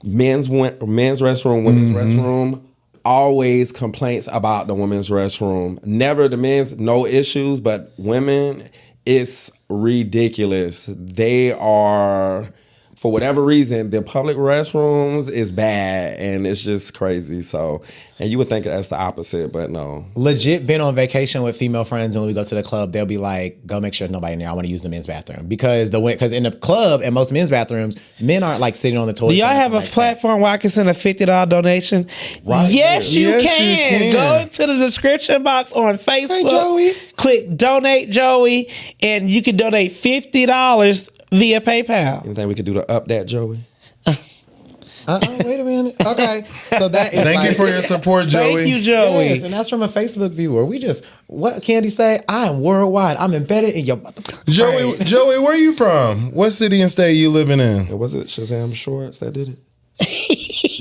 Men's restroom, women's restroom, always complaints about the women's restroom. Never the men's, no issues, but women, it's ridiculous. They are, for whatever reason, the public restrooms is bad, and it's just crazy. So, and you would think that's the opposite, but no. Legit been on vacation with female friends, and when we go to the club, they'll be like, "Go make sure there's nobody in there. I want to use the men's bathroom." Because in the club and most men's bathrooms, men aren't like sitting on the toilet. Do y'all have a platform where I can send a $50 donation? Right yes, here. you Yes, can. you can. Go into the description box on Facebook. Hey, Joey. Click Donate Joey, and you can donate $50 via PayPal. Anything we could do to up that, Joey? Wait a minute. Okay, so that is. Thank you for your support, Joey. Thank you, Joey. Yes, and that's from a Facebook viewer. What Candy say? I am worldwide. I'm embedded in your Joey, where you from? What city and state you living in? And was it Shazam Shorts that did it?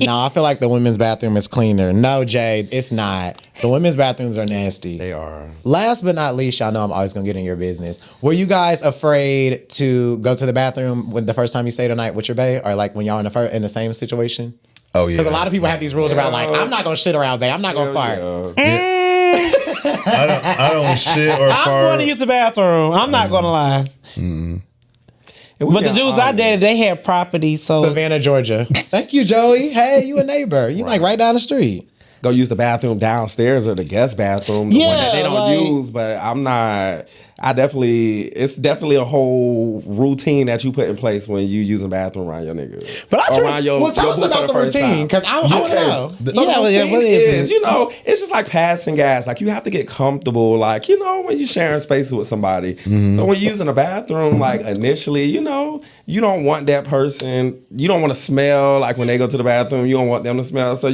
No, I feel like the women's bathroom is cleaner. No, Jade, it's not. The women's bathrooms are nasty. They are. Last but not least, y'all know I'm always gonna get in your business. Were you guys afraid to go to the bathroom when the first time you stayed a night with your bae, or like when y'all in the same situation? Oh yeah. Because a lot of people have these rules about like, I'm not gonna shit around bae. I'm not gonna fart. I don't shit or I'm fart. going to use the bathroom. I'm not going to lie. But the dudes I dated, they had property, so Savannah, Georgia. Thank you, Joey. Hey, you a neighbor. You like right down the street. Go use the bathroom downstairs or the guest bathroom, the one that they don't like- use. But it's definitely a whole routine that you put in place when you using bathroom around your nigga. But I around your, Well, tell your us boo for about the first routine, time. because I want to know. So the routine what is it? it's just like passing gas. Like you have to get comfortable, like, when you're sharing spaces with somebody. So when you're using a bathroom, like initially, you don't want that person, you don't want to smell like when they go to the bathroom, you don't want them to smell. So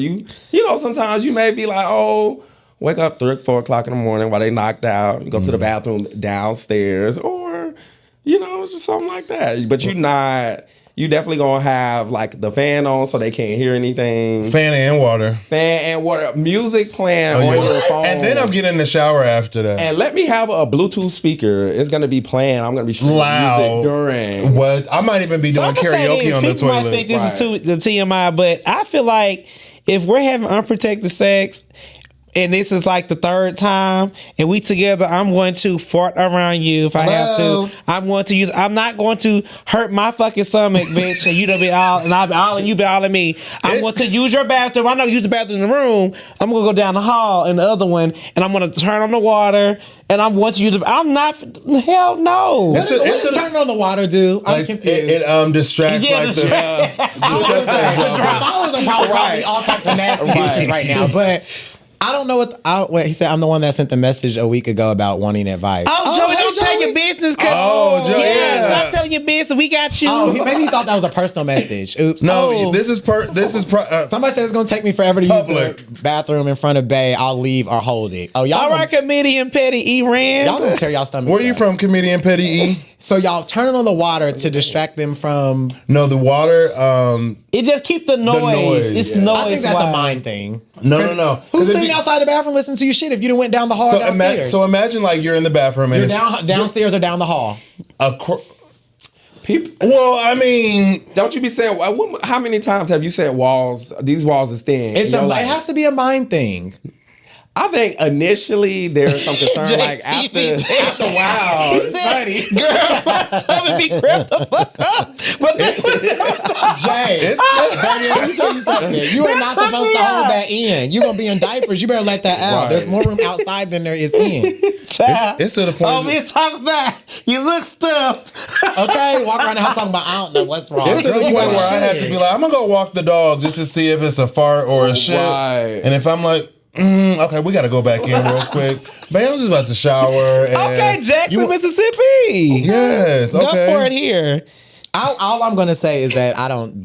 sometimes you may be like, oh, wake up 3 or 4 o'clock in the morning while they knocked out, you go to the bathroom downstairs, or, it's just something like that. But you definitely gonna have like the fan on so they can't hear anything. Fan and water. Music playing on your phone. And then I'm getting in the shower after that. And let me have a Bluetooth speaker. It's gonna be playing. I'm gonna be streaming music during. What? I might even be doing karaoke on the people might toilet. think this is the TMI, but I feel like if we're having unprotected sex, and this is like the 3rd time, and we together, I'm going to fart around you if I have to. I'm not going to hurt my fucking stomach, bitch, and you don't be all, and I'll be all, and you be all in me. I'm going to use your bathroom. I'm not going to use the bathroom in the room. I'm going to go down the hall in the other one, and I'm going to turn on the water, and I'm going to use I'm not, hell no. What does turning on the water do? I'm confused. It distracts My followers are probably all types of nasty bitches right now, but I don't know what he said. I'm the one that sent the message a week ago about wanting advice. Oh, Joey, don't tell your business, cause Joey, stop telling your business. We got you. Oh, maybe he thought that was a personal message. Oops. No, this is Somebody said it's gonna take me forever to use the bathroom in front of Bae. I'll leave or hold it. Oh, y'all. All right, comedian Petty E. Rand. Y'all gonna tear y'all stomach. Where you from, comedian Petty E? So y'all turn on the water to distract them from. No, the water. It just keep the noise. It's noise. I think that's a mind thing. No. Who's sitting outside the bathroom listening to your shit if you done went down the hall downstairs? So imagine like you're in the bathroom and you're downstairs or down the hall. Well, I mean, don't you be saying? How many times have you said walls? These walls is thin. It has to be a mind thing. I think initially there's some concern, like after a while, it's funny. Girl, my stomach be cramped the fuck up. But Jay, baby, let me tell you something. You are not supposed to hold that in. You're gonna be in diapers. You better let that out. Right. There's more room outside than there is in. It's to the point. Oh, we talking about you look stuffed. Okay, walk around the house talking about I don't know what's wrong. It's to the point where I had to be like, I'm gonna go walk the dog just to see if it's a fart or a shit. Right. And if I'm like, okay, we gotta go back in real quick. Man, I'm just about to shower. And okay, Jackson, Mississippi. Yes, okay. Go for it here. All I'm gonna say is that I don't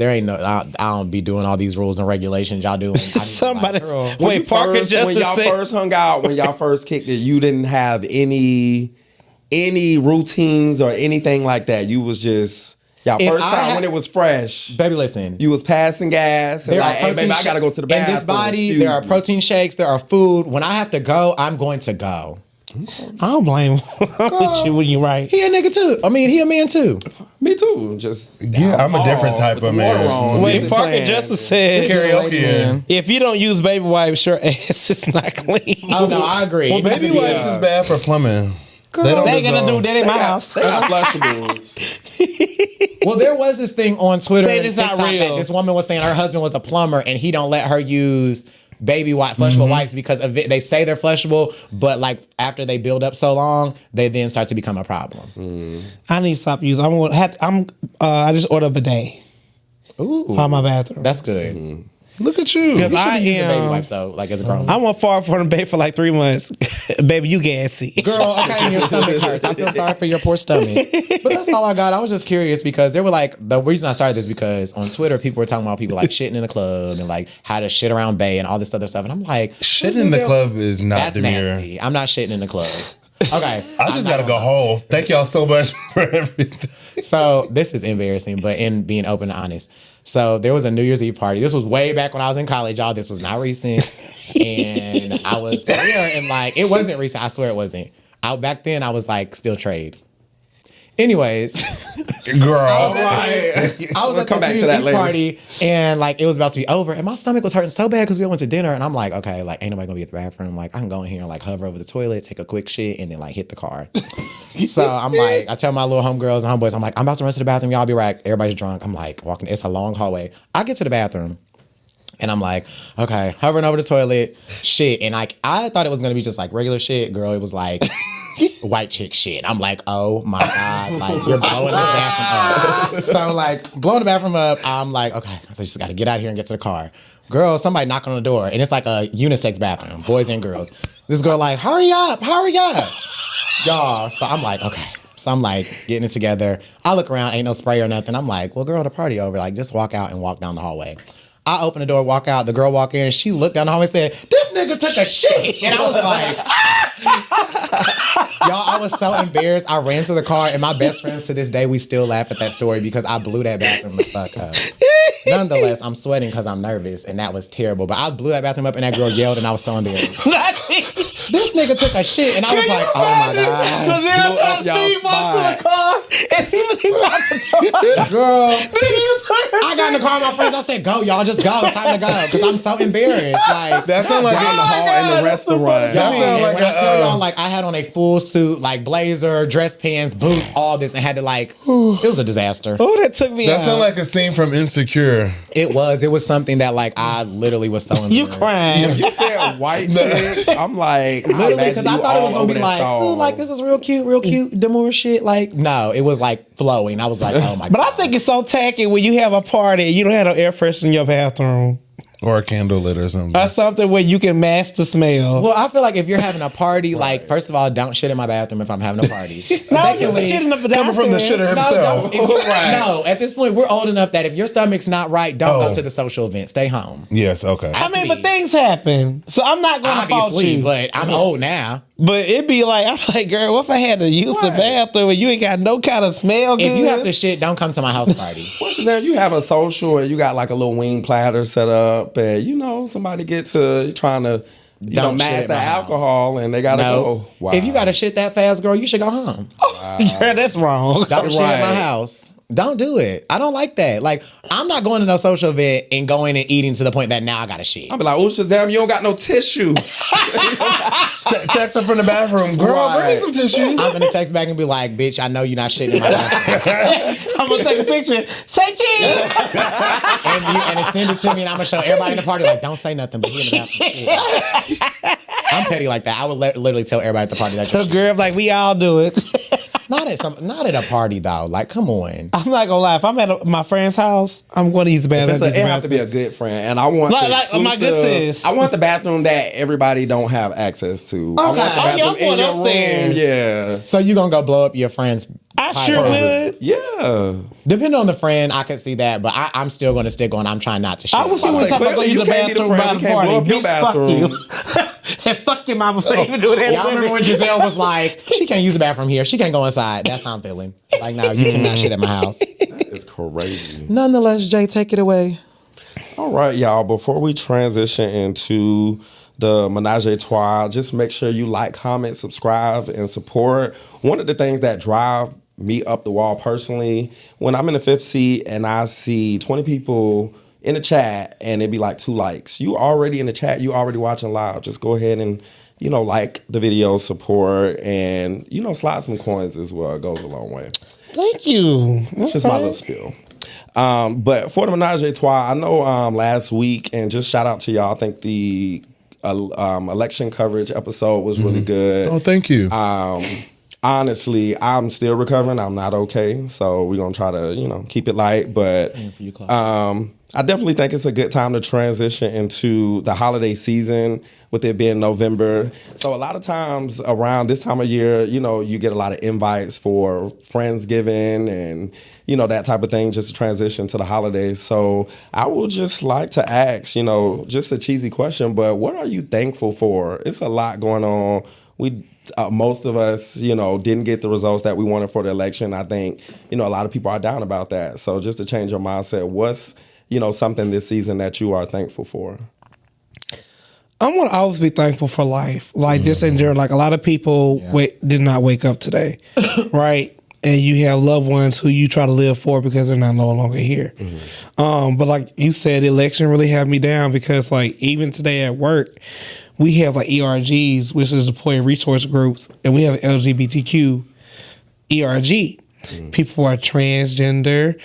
be doing all these rules and regulations y'all do. Somebody, when y'all first hung out, when y'all first kicked it, you didn't have any routines or anything like that. You was just first time when it was fresh. Baby, listen. You was passing gas and like, hey, baby, I gotta go to the bathroom. In this body, there are protein shakes, there are food. When I have to go, I'm going to go. I don't blame you when you're right. He a nigga too. I mean, he a man too. Me too. Just I'm a different type of man. Wait, Parker Justice said karaoke. If you don't use baby wipes, your ass is not clean. Oh no, I agree. Well, baby wipes is bad for plumbing. They don't They ain't gonna dissolve. do that in my house. They got flushables. Well, there was this thing on Twitter Say and this not TikTok real. that this woman was saying her husband was a plumber and he don't let her use baby flushable wipes because of it. They say they're flushable, but like after they build up so long, they then start to become a problem. I need to stop using. I just ordered a bidet for my bathroom. That's good. Look at you. You should I be using baby am. wipes though, like as a grown I went far from the bed for like 3 months. Baby, you gassy. girl. Okay, and your stomach hurts. I feel sorry for your poor stomach. But that's all I got. I was just curious because they were like, the reason I started this because on Twitter people were talking about people like shitting in the club and like how to shit around bae and all this other stuff, and I'm like, Shitting in the club is not that's the mirror. nasty. I'm not shitting in the club. Okay, I just gotta go home. Thank y'all so much for everything. So this is embarrassing, but in being open and honest. So there was a New Year's Eve party. This was way back when I was in college, y'all. This was not recent. And I was there and like, it wasn't recent. I swear it wasn't. Back then I was like still trade. Anyways, Girl. I was at come this back New to that Year's Eve later. party and like it was about to be over and my stomach was hurting so bad because we went to dinner and I'm like, okay, like ain't nobody gonna be at the bathroom. Like I can go in here and like hover over the toilet, take a quick shit and then like hit the car. So I'm like, I tell my little homegirls and homeboys, I'm like, I'm about to run to the bathroom. Y'all be right. Everybody's drunk. I'm like walking. It's a long hallway. I get to the bathroom. And I'm like, okay, hovering over the toilet, shit. And like, I thought it was gonna be just like regular shit. Girl, it was like white chick shit. I'm like, oh my God, like you're blowing this bathroom up. So like, blowing the bathroom up, I'm like, okay, I just gotta get out of here and get to the car. Girl, somebody knock on the door. And it's like a unisex bathroom, boys and girls. This girl like, hurry up. Y'all, so I'm like, okay. So I'm like getting it together. I look around, ain't no spray or nothing. I'm like, well, girl, the party over. Like, just walk out and walk down the hallway. I open the door, walk out. The girl walk in, and she looked down the hallway and said, "This nigga took a shit." And I was like, y'all, I was so embarrassed. I ran to the car, and my best friends to this day, we still laugh at that story because I blew that bathroom the fuck up. Nonetheless, I'm sweating because I'm nervous, and that was terrible. But I blew that bathroom up, and that girl yelled, and I was so embarrassed. This nigga took a shit, and I was like, oh my God. So then Steve walked to the car and he locked the door. Girl, I got in the car with my friends. I said, go, y'all, just go. It's time to go. Because I'm so embarrassed. Like, That sounds like in the hall in the restaurant. That sound like when I tell y'all, like, I had on a full suit, like blazer, dress pants, boots, all this, and had to like, it was a disaster. Oh, that took me that out. sound like a scene from Insecure. It was something that like I literally was so embarrassed. You crying. You said white chick. I'm like, Literally, because I thought it was gonna be like, oh, oh, like this is real cute, demure shit. Like, no, it was like flowing. I was like, oh my But God. I think it's so tacky when you have a party and you don't have no air freshener in your bathroom. Or a candle lit or something. Or something where you can mask the smell. Well, I feel like if you're having a party, like, first of all, don't shit in my bathroom if I'm having a party. No, Secondly, shit in the Coming from the downstairs. shitter himself. No, at this point, we're old enough that if your stomach's not right, don't go to the social event. Stay home. Yes, okay. I mean, but things happen. So I'm not going to fault Obviously, you. but I'm old now. But it'd be like, I'm like, girl, what if I had to use the bathroom and you ain't got no kind of smell good? If you have to shit, don't come to my house party. What's there? You have a social and you got like a little wing platter set up, and you know somebody get to trying to Don't mask shit the in my house. alcohol, and they gotta go. Wow. If you got to shit that fast, girl, you should go home. Girl, that's wrong. Don't shit at my Right. house. Don't do it. I don't like that. Like, I'm not going to no social event and going and eating to the point that now I got to shit. I'll be like, oh Shazam, you don't got no tissue. Text her from the bathroom. Girl, bring me some tissue. I'm going to text back and be like, bitch, I know you're not shitting in my bathroom. I'm going to take a picture. Say cheese. and send it to me, and I'm going to show everybody in the party, like, don't say nothing, but he in the bathroom. Shit. I'm petty like that. I would literally tell everybody at the party that you're So, girl, like, we all do it. not at a party, though. Like, come on. I'm not gonna lie. If I'm at my friend's house, I'm going to use the bathroom. It have to be a good friend, and I want the Like my good exclusive- sis. I want the bathroom that everybody don't have access to. I want the Okay. bathroom I'm going in your upstairs. room. Yeah, So you going to go blow up your friend's I sure would. yeah. Depending on the friend, I could see that, but I'm still going to stick on. I'm trying not to shit. I wish you I would say, talk about clearly use you the can't be the bathroom friend. by We the can't party. blow up your Bitch, fuck you. And fuck your mama for even doing that. Y'all remember when Giselle was like, she can't use the bathroom here. She can't go inside. That's how I'm feeling. Like, no, you cannot shit at my house. It's crazy. Nonetheless, Jay, take it away. All right, y'all. Before we transition into the Menage a Trois, just make sure you like, comment, subscribe, and support. One of the things that drive me up the wall personally, when I'm in the fifth seat and I see 20 people in the chat and it'd be like 2 likes. You already in the chat, you already watching live. Just go ahead and like the video, support, and slide some coins as well. It goes a long way. Thank you. It's just my little spiel. But for the Menage a Trois, I know last week, and just shout out to y'all. I think the election coverage episode was really good. Oh, thank you. Honestly, I'm still recovering. I'm not okay, so we're gonna try to keep it light. But I definitely think it's a good time to transition into the holiday season, with it being November. So a lot of times around this time of year, you get a lot of invites for Friendsgiving and that type of thing, just to transition to the holidays. So I would just like to ask, just a cheesy question, but what are you thankful for? It's a lot going on. Most of us, didn't get the results that we wanted for the election. I think, a lot of people are down about that. So just to change your mindset, what's, something this season that you are thankful for? I'm gonna always be thankful for life, like just in general. Like a lot of people did not wake up today, right? And you have loved ones who you try to live for because they're not no longer here. But like you said, the election really had me down because like even today at work, we have like ERGs, which is employee resource groups, and we have LGBTQ ERG. People who are transgender,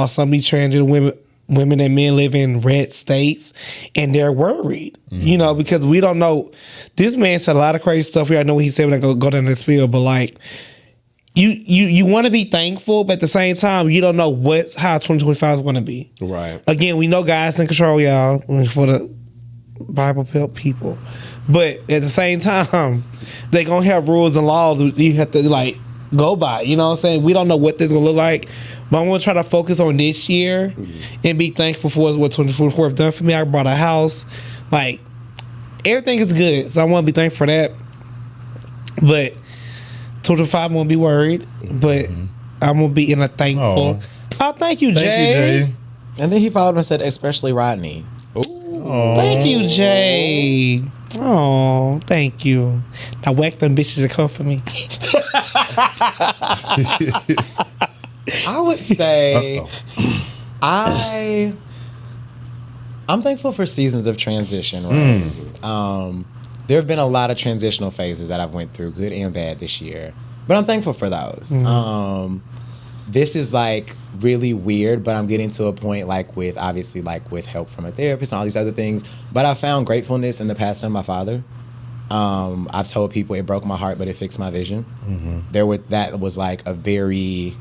some be transgender women and men live in red states, and they're worried, because we don't know. This man said a lot of crazy stuff. We already know what he said when I go down this field, but like, you want to be thankful, but at the same time, you don't know how 2025 is going to be. Right. Again, we know God's in control, y'all, for the Bible Belt people, but at the same time, they gonna have rules and laws you have to like go by. You know what I'm saying? We don't know what this is gonna look like, but I'm gonna try to focus on this year and be thankful for what 2024 have done for me. I bought a house, like everything is good, so I want to be thankful for that. But 2025 won't be worried, but I'm gonna be in a thankful. Oh, thank you, Jay. And then he followed him and said, especially Rodney. Thank you, Jay. Oh, thank you. Now whack them bitches and come for me. I would say I'm thankful for seasons of transition, right? There have been a lot of transitional phases that I've went through, good and bad, this year. But I'm thankful for those. This is like really weird, but I'm getting to a point with help from a therapist and all these other things. But I found gratefulness in the passing of my father. I've told people it broke my heart, but it fixed my vision. That was like a very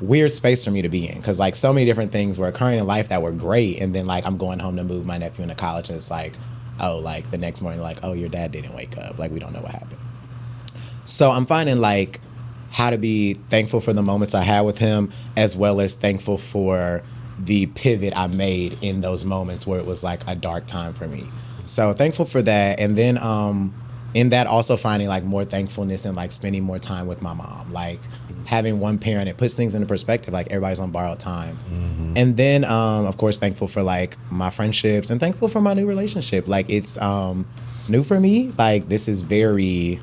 weird space for me to be in, because like so many different things were occurring in life that were great, and then like I'm going home to move my nephew into college, and it's like, oh, like the next morning, like, oh, your dad didn't wake up, like we don't know what happened. So I'm finding like how to be thankful for the moments I had with him, as well as thankful for the pivot I made in those moments where it was like a dark time for me. So thankful for that. And then in that also finding like more thankfulness and like spending more time with my mom, like having one parent, it puts things into perspective, like everybody's on borrowed time. And then of course thankful for like my friendships, and thankful for my new relationship. Like it's new for me. Like this is very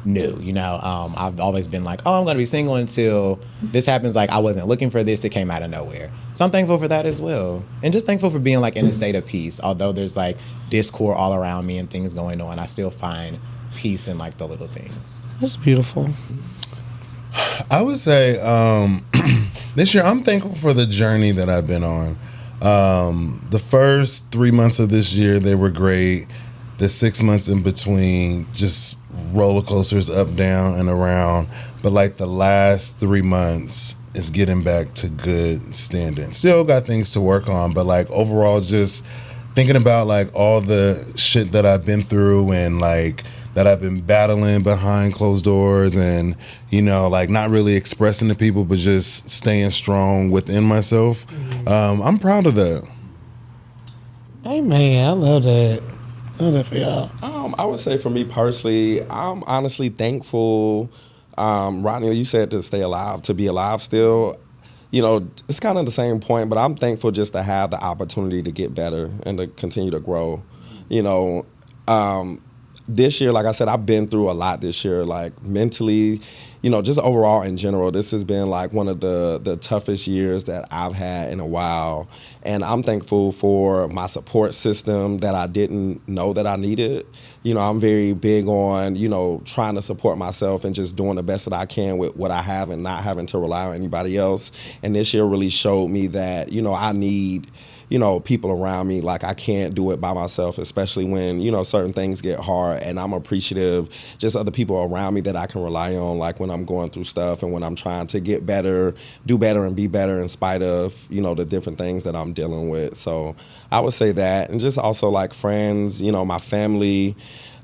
new, I've always been like, oh, I'm gonna be single until this happens. Like I wasn't looking for this, it came out of nowhere. So I'm thankful for that as well, and just thankful for being like in a state of peace. Although there's like discord all around me and things going on, I still find peace in like the little things. That's beautiful. I would say this year I'm thankful for the journey that I've been on. The first 3 months of this year, they were great. The 6 months in between, just roller coasters up, down, and around. But like the last 3 months is getting back to good standing. Still got things to work on, but like overall, just thinking about like all the shit that I've been through, and like that I've been battling behind closed doors, and like not really expressing to people, but just staying strong within myself. I'm proud of that. Hey man, I love that. I love that for y'all. I would say for me personally, I'm honestly thankful. Rodney, you said to stay alive, to be alive still. It's kind of the same point, but I'm thankful just to this year, like I said, I've been through a lot this year, like mentally, just overall in general. This has been like one of the toughest years that I've had in a while. And I'm thankful for my support system that I didn't know that I needed. I'm very big on, trying to support myself and just doing the best that I can with what I have and not having to rely on anybody else. And this year really showed me that, I need people around me. Like, I can't do it by myself, especially when, certain things get hard. And I'm appreciative just other people around me that I can rely on, like when I'm going through stuff and when I'm trying to get better, do better, and be better in spite of, the different things that I'm dealing with. So I would say that. And just also like friends, my family,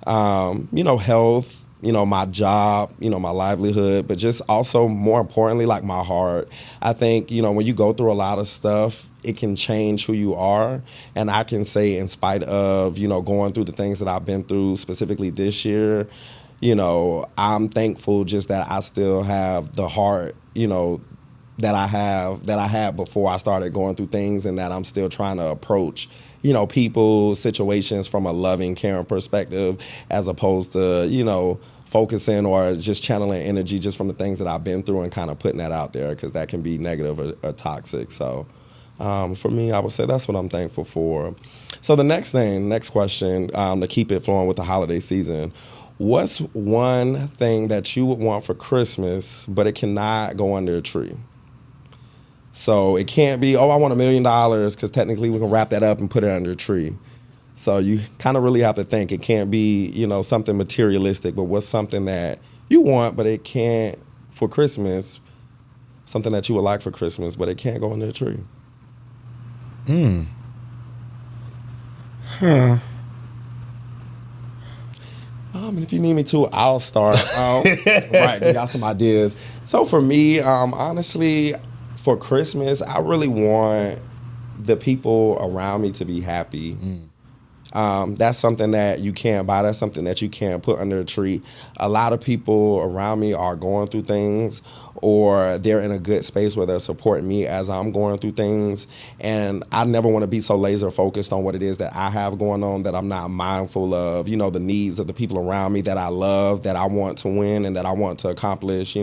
health, my job, my livelihood, but just also more importantly, like my heart. I think, when you go through a lot of stuff, it can change who you are. And I can say in spite of, going through the things that I've been through specifically this year, I'm thankful just that I still have the heart, that I had before I started going through things, and that I'm still trying to approach people, situations from a loving, caring perspective, as opposed to, focusing or just channeling energy just from the things that I've been through and kind of putting that out there, because that can be negative or toxic. So for me, I would say that's what I'm thankful for. So the next question, to keep it flowing with the holiday season, what's one thing that you would want for Christmas, but it cannot go under a tree? So it can't be, I want $1 million, because technically we can wrap that up and put it under a tree. So you kind of really have to think. It can't be, something materialistic, but what's something that you want, but it can't for Christmas, something that you would like for Christmas, but it can't go under a tree. And if you need me to, I'll start. Right, you got some ideas. So for me, honestly, for Christmas, I really want the people around me to be happy. That's something that you can't buy. That's something that you can't put under a tree. A lot of people around me are going through things, or they're in a good space where they're supporting me as I'm going through things. And I never want to be so laser focused on what it is that I have going on that I'm not mindful of, the needs of the people around me that I love, that I want to win, and that I want to accomplish,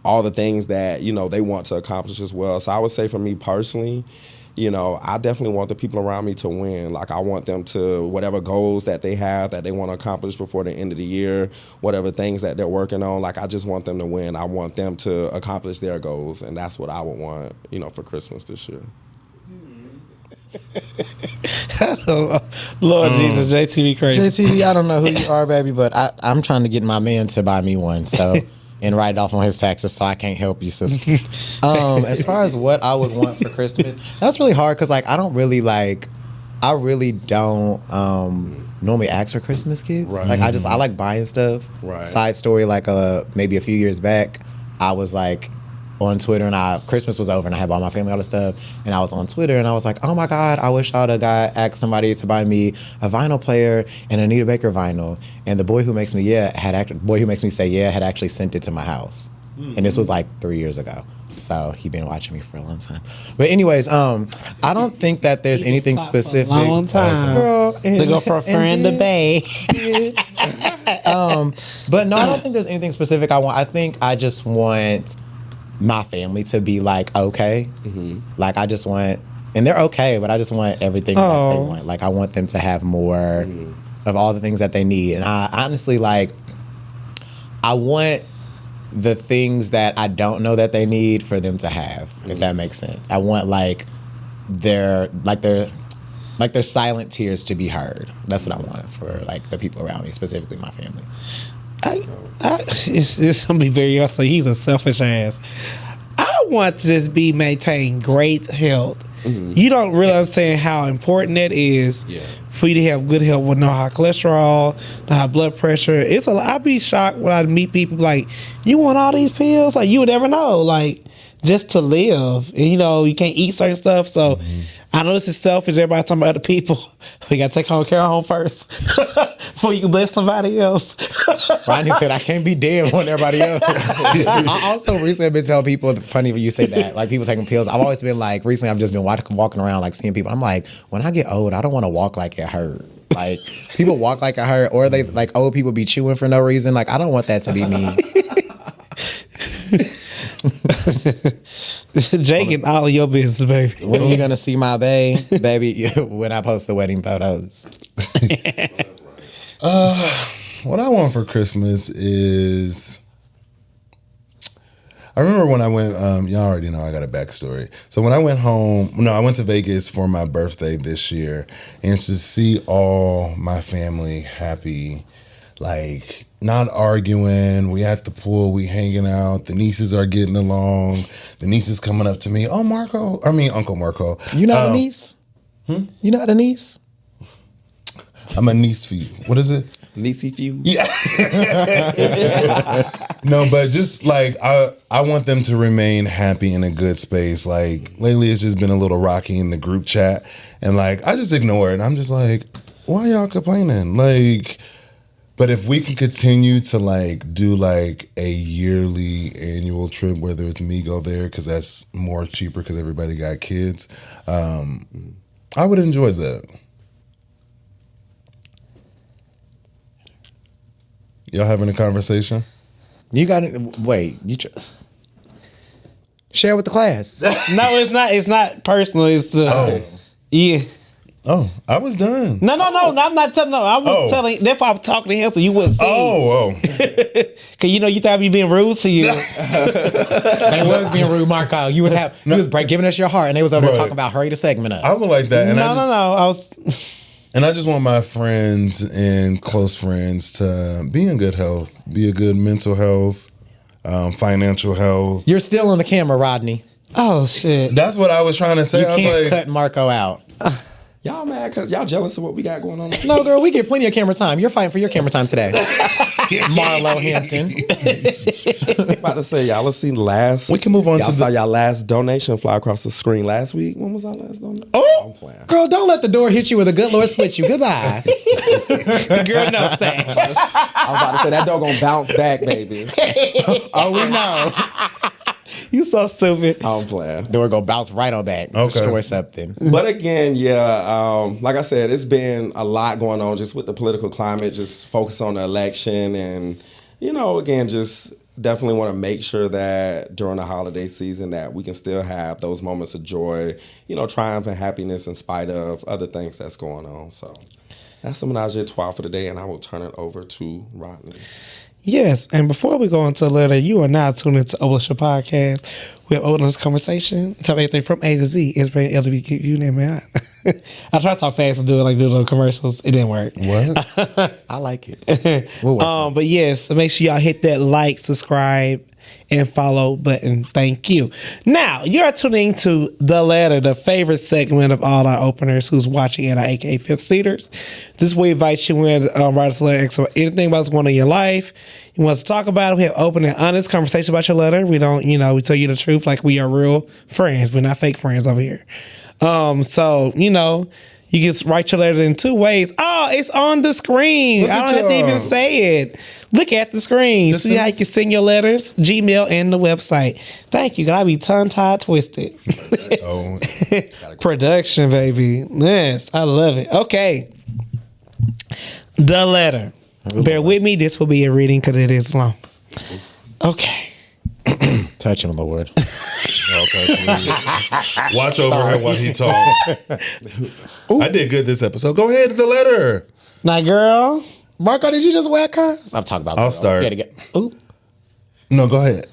all the things that, they want to accomplish as well. So I would say for me personally, I definitely want the people around me to win. Like, I want them to, whatever goals that they have that they want to accomplish before the end of the year, whatever things that they're working on, like, I just want them to win. I want them to accomplish their goals. And that's what I would want, for Christmas this year. Lord Jesus, JTV crazy. JTV, I don't know who you are, baby, but I'm trying to get my man to buy me one. So... and write it off on his taxes, so I can't help you, sister. As far as what I would want for Christmas, that's really hard, because I really don't normally ask for Christmas gifts. Right. Like, I like buying stuff. Right. Side story, maybe a few years back, I was on Twitter, and Christmas was over, and I had bought my family all the stuff, and I was on Twitter, and I was like, oh my God, I wish I would have asked somebody to buy me a vinyl player and a Anita Baker vinyl. And the boy who makes me say yeah had actually sent it to my house. And this was 3 years ago. So he'd been watching me for a long time. But anyways, I don't think that there's anything specific. A long time. Girl, To go from friend to bae. But no, I don't think there's anything specific I want. I think I just want my family to be okay. I just want, and they're okay, but I just want everything that they want. I want them to have more of all the things that they need. And I honestly, I want the things that I don't know that they need for them to have, if that makes sense. I want their silent tears to be heard. That's what I want for the people around me, specifically my family. It's gonna be very honest. He's a selfish ass. I want to just maintain great health. You don't really understand how important that is for you to have good health with no high cholesterol, no high blood pressure. I'd be shocked when I meet people you want all these pills? You would never know. Just to live, and you can't eat certain stuff. So I know this is selfish. Everybody talking about other people. We got to take care of home first before you can bless somebody else. Rodney said, I can't be dead on everybody else. I also recently have been telling people, funny when you say that, people taking pills. I've always been recently I've just been walking around seeing people. I'm when I get old, I don't want to walk like it hurt. Like people walk like I heard, or they like old people be chewing for no reason. Like I don't want that to be me. Jake and all of your business, baby. When are you gonna see my baby? When I post the wedding photos. What I want for Christmas is, I remember when I went, y'all already know I got a backstory. So when I went home, I went to Vegas for my birthday this year, and to see all my family happy, like not arguing, we at the pool, we hanging out, the nieces are getting along, the niece is coming up to me, Uncle Marco. You not a niece? You not a niece? I'm a niece for you. What is it? Niecey few. Yeah. No, but just like I want them to remain happy in a good space. Like lately it's just been a little rocky in the group chat, and like I just ignore it. I'm just like, why y'all complaining? Like, but if we can continue to like do like a yearly annual trip, whether it's me go there because that's more cheaper because everybody got kids, I would enjoy that. Y'all having a conversation? You got it. Wait, share with the class. No, it's not. It's not personal. It's yeah. Oh, I was done. No. I'm not telling. No, I was telling. That's why I'm talking to him, so you wouldn't see. Cause you thought you being rude to you. They was being rude, Marco. You was giving us your heart, and they was over there talking about hurry the segment up. I would like that. And no. I was. And I just want my friends and close friends to be in good health, be a good mental health, financial health. You're still on the camera, Rodney. Oh shit! That's what I was trying to say. You I was can't like, cut Marco out. Y'all mad because y'all jealous of what we got going on? No, girl, we get plenty of camera time. You're fighting for your camera time today. Marlo Hampton. I was about to say, y'all have seen last. We can move on y'all to saw y'all last donation fly across the screen last week. When was our last donation? Oh, I'm playing. Girl, don't let the door hit you with a good Lord split you. Goodbye. Girl, no stay. I was about to say that door gonna bounce back, baby. Oh, we know. You so stupid. I'm playing. Door go bounce right on back. Okay. Destroy something. But again, like I said, it's been a lot going on just with the political climate, just focus on the election, and again, just definitely want to make sure that during the holiday season that we can still have those moments of joy, triumph and happiness in spite of other things that's going on. So that's the Menage a Trois for today, and I will turn it over to Rodney. Yes, and before we go into a letter, you are now tuned into Openrelationshippodcast Podcast. We have open this conversation, talk everything from A to Z. It's been LGBTQ, name it out. I tried to talk fast and do little commercials. It didn't work. What? I like it. We'll work but yes, make sure y'all hit that like, subscribe, and follow button. Thank you. Now, you're tuning to The Letter, the favorite segment of all our openers who's watching at our AKA Fifth Seaters. This is where we invite you in, write us a letter, about anything about what's going on in your life. You want us to talk about it. We have open and honest conversation about your letter. We don't, we tell you the truth like we are real friends. We're not fake friends over here. So, you can write your letter in two ways. Oh, it's on the screen. I don't have to even say it. Look at the screen. See how you can send your letters, Gmail, and the website. Thank you. Gotta be tongue-tied twisted. Production, baby. Yes, I love it. Okay. The letter. Bear with me. This will be a reading because it is long. Okay. Touch him, Lord. Okay, please. Watch over him while he talks. I did good this episode. Go ahead, The Letter. Now, girl. Marco, did you just whack her? I'm talking about. I'll start. Ooh. No, go ahead.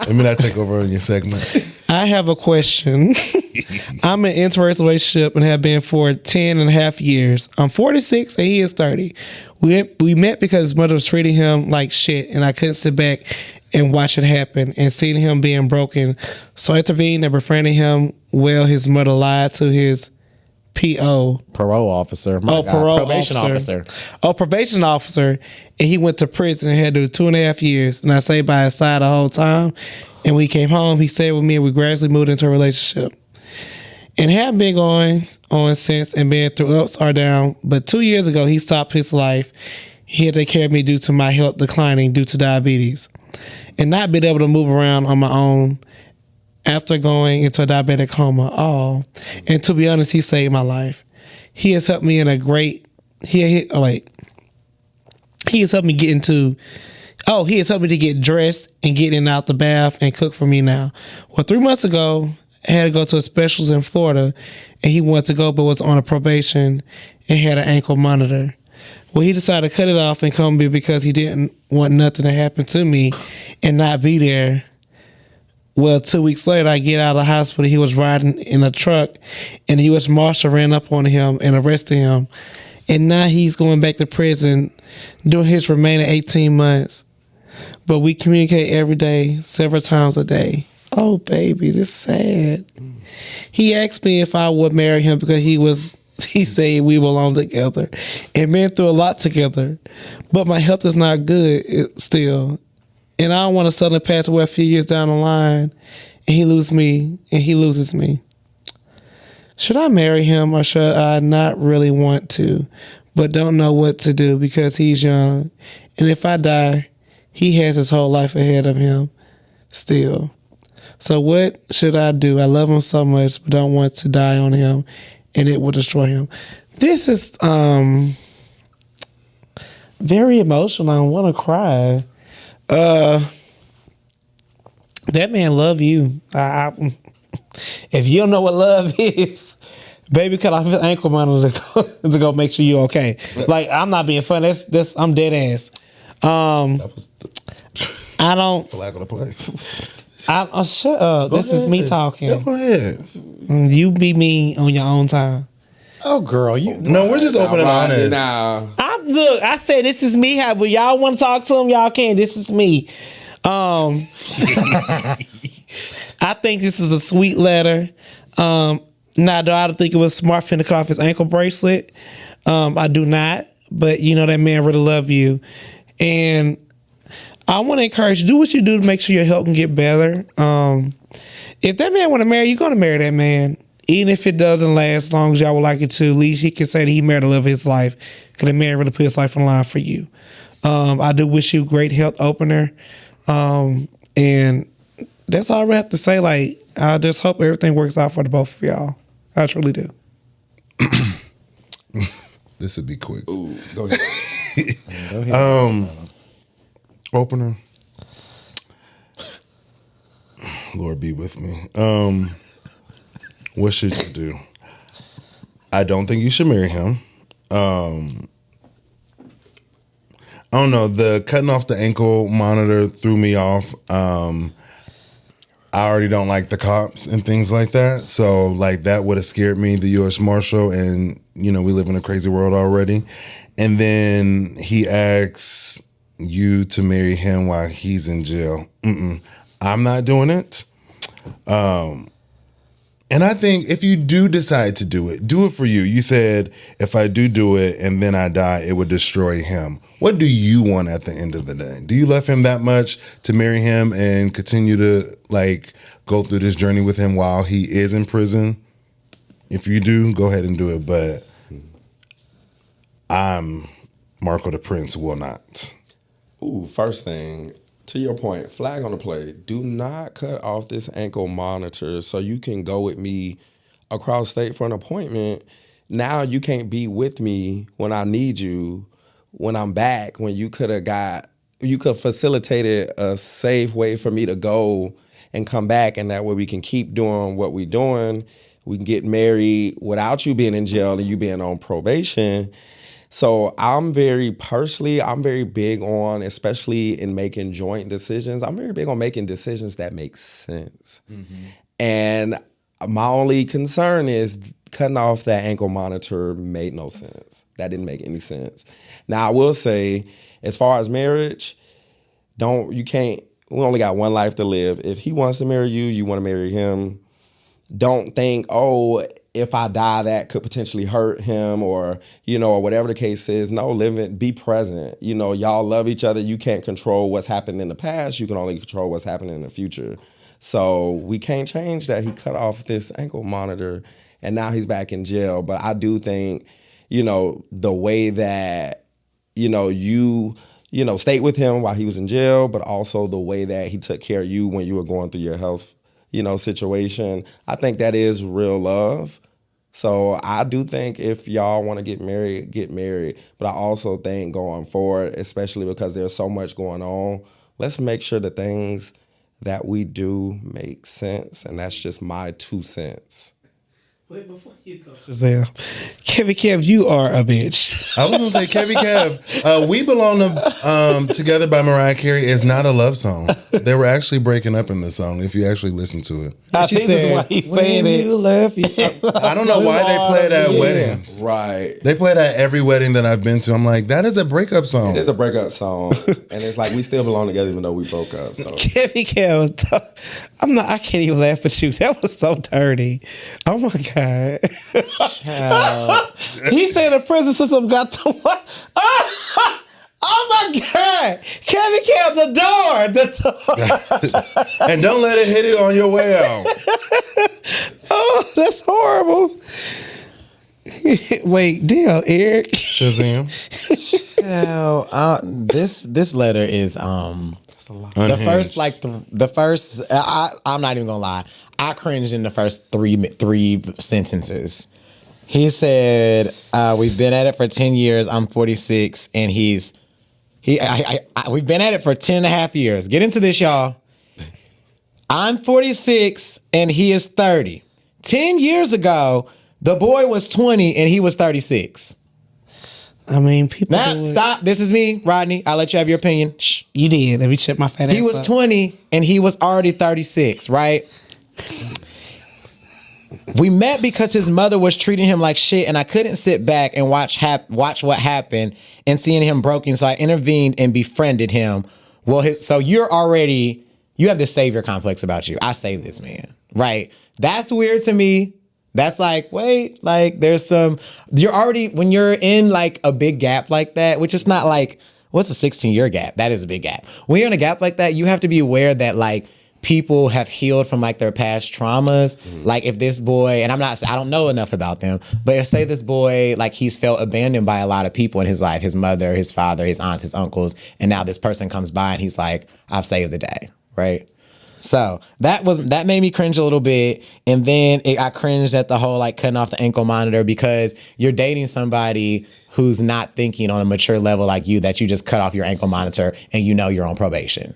Let me not take over on your segment. I have a question. I'm in an interracial relationship and have been for 10 and a half years. I'm 46 and he is 30. We met because his mother was treating him like shit and I couldn't sit back and watch it happen and seeing him being broken. So I intervened and befriended him. Well, his mother lied to his P.O. Parole officer. Probation officer. Oh, probation officer. And he went to prison and had to do 2.5 years. And I stayed by his side the whole time. And when he came home, he stayed with me and we gradually moved into a relationship. And have been going on since and been through ups or down. But 2 years ago, he stopped his life. He had to take care of me due to my health declining due to diabetes. And not being able to move around on my own after going into a diabetic coma. Oh, and to be honest, he saved my life. he has helped me in a great. He has helped me get into. Oh, he has helped me to get dressed and get in and out the bath and cook for me now. Well, 3 months ago, I had to go to a specials in Florida, and he wanted to go, but was on a probation and had an ankle monitor. Well, he decided to cut it off and come be because he didn't want nothing to happen to me and not be there. Well, 2 weeks later, I get out of the hospital. He was riding in a truck, and the U.S. Marshal ran up on him and arrested him. And now he's going back to prison during his remaining 18 months. But we communicate every day, several times a day. Oh, baby, this is sad. He asked me if I would marry him because he said we belong together and been through a lot together. But my health is not good still. And I don't want to suddenly pass away a few years down the line and he loses me. Should I marry him or should I not really want to, but don't know what to do because he's young? And if I die, he has his whole life ahead of him still. So what should I do? I love him so much, but don't want to die on him and it will destroy him. This is very emotional. I want to cry. That man love you. If you don't know what love is, baby, cut off his ankle monitor to go make sure you're okay. Like, I'm not being funny. That's I'm dead ass. I don't. For lack of the play. Shut up. This is me talking. Yeah, go ahead. You be me on your own time. Oh, girl, you. No, we're just open and honest. Now, Look, I said this is me. But y'all want to talk to him? Y'all can. This is me. I think this is a sweet letter. Now, do I think it was smart for him to cut off his ankle bracelet? I do not. But you know that man really love you, and I want to encourage you, do what you do to make sure your health can get better. If that man want to marry you, going to marry that man. Even if it doesn't last as long as y'all would like it to, at least he can say that he married to live his life. Because the man really put his life on the line for you. I do wish you great health opener. And that's all I have to say. Like, I just hope everything works out for the both of y'all. I truly do. This would be quick. ooh, go ahead. Go ahead. Opener. Lord be with me. What should you do? I don't think you should marry him. I don't know. The cutting off the ankle monitor threw me off. I already don't like the cops and things like that. So, like, that would have scared me, the U.S. Marshal, and, you know, we live in a crazy world already. And then he asks you to marry him while he's in jail. I'm not doing it. And I think if you do decide to do it for you. You said, if I do it and then I die, it would destroy him. What do you want at the end of the day? Do you love him that much to marry him and continue to, like, go through this journey with him while he is in prison? If you do, go ahead and do it. But Marco DePrence will not. Ooh, first thing, to your point, flag on the play. Do not cut off this ankle monitor so you can go with me across state for an appointment. Now you can't be with me when I need you, when I'm back, when you could have facilitated a safe way for me to go and come back, and that way we can keep doing what we're doing. We can get married without you being in jail and you being on probation. So I'm very big on, especially in making joint decisions, I'm very big on making decisions that make sense. Mm-hmm. And my only concern is cutting off that ankle monitor made no sense. That didn't make any sense. Now, I will say, as far as marriage, we only got one life to live. If he wants to marry you, you want to marry him. Don't think, if I die, that could potentially hurt him or whatever the case is. No, be present. Y'all love each other. You can't control what's happened in the past. You can only control what's happening in the future. So we can't change that he cut off this ankle monitor and now he's back in jail. But I do think, the way that, you stayed with him while he was in jail, but also the way that he took care of you when you were going through your health situation, I think that is real love. So I do think if y'all want to get married, get married. But I also think going forward, especially because there's so much going on, let's make sure the things that we do make sense. And that's just my 2 cents. Wait, before you go, Shazam, Kevin Kev, you are a bitch. I was gonna say, Kevin Kev, "We Belong to Together" by Mariah Carey is not a love song. They were actually breaking up in the song. If you actually listen to it, I think that's why he's saying it. You left, I don't know why they play it at weddings. Right. They play it at every wedding that I've been to. I'm like, that is a breakup song. It is a breakup song. And it's like we still belong together even though we broke up. So Kevin Kev, I can't even laugh at you. That was so dirty. Oh my God. He said the prison system got the what? Oh my God. Kevin Kev, the door. And don't let it hit it on your way out. Oh, that's horrible. Wait, deal, Eric. Shazam. This letter is the first I'm not even gonna lie. I cringed in the first three sentences. He said, "We've been at it for 10 years. I'm 46, and we've been at it for 10 and a half years. Get into this, y'all. I'm 46, and he is 30. 10 years ago, the boy was 20, and he was 36. I mean, people. Stop. This is me, Rodney. I'll let you have your opinion. Shh. You did. Let me check my fat ass. He was up. 20, and he was already 36, right? We met because his mother was treating him like shit, and I couldn't sit back and watch what happened and seeing him broken. So I intervened and befriended him. Well, so you have this savior complex about you. I saved this man, right? That's weird to me. That's like, wait, like when you're in like a big gap like that, which is not like, what's a 16-year gap? That is a big gap. When you're in a gap like that, you have to be aware that like people have healed from like their past traumas. Mm-hmm. Like if this boy, and I don't know enough about them, but if say this boy, like he's felt abandoned by a lot of people in his life, his mother, his father, his aunts, his uncles, and now this person comes by and he's like, I've saved the day, right? So that made me cringe a little bit. And then I cringed at the whole like cutting off the ankle monitor because you're dating somebody who's not thinking on a mature level like you, that you just cut off your ankle monitor and you know you're on probation.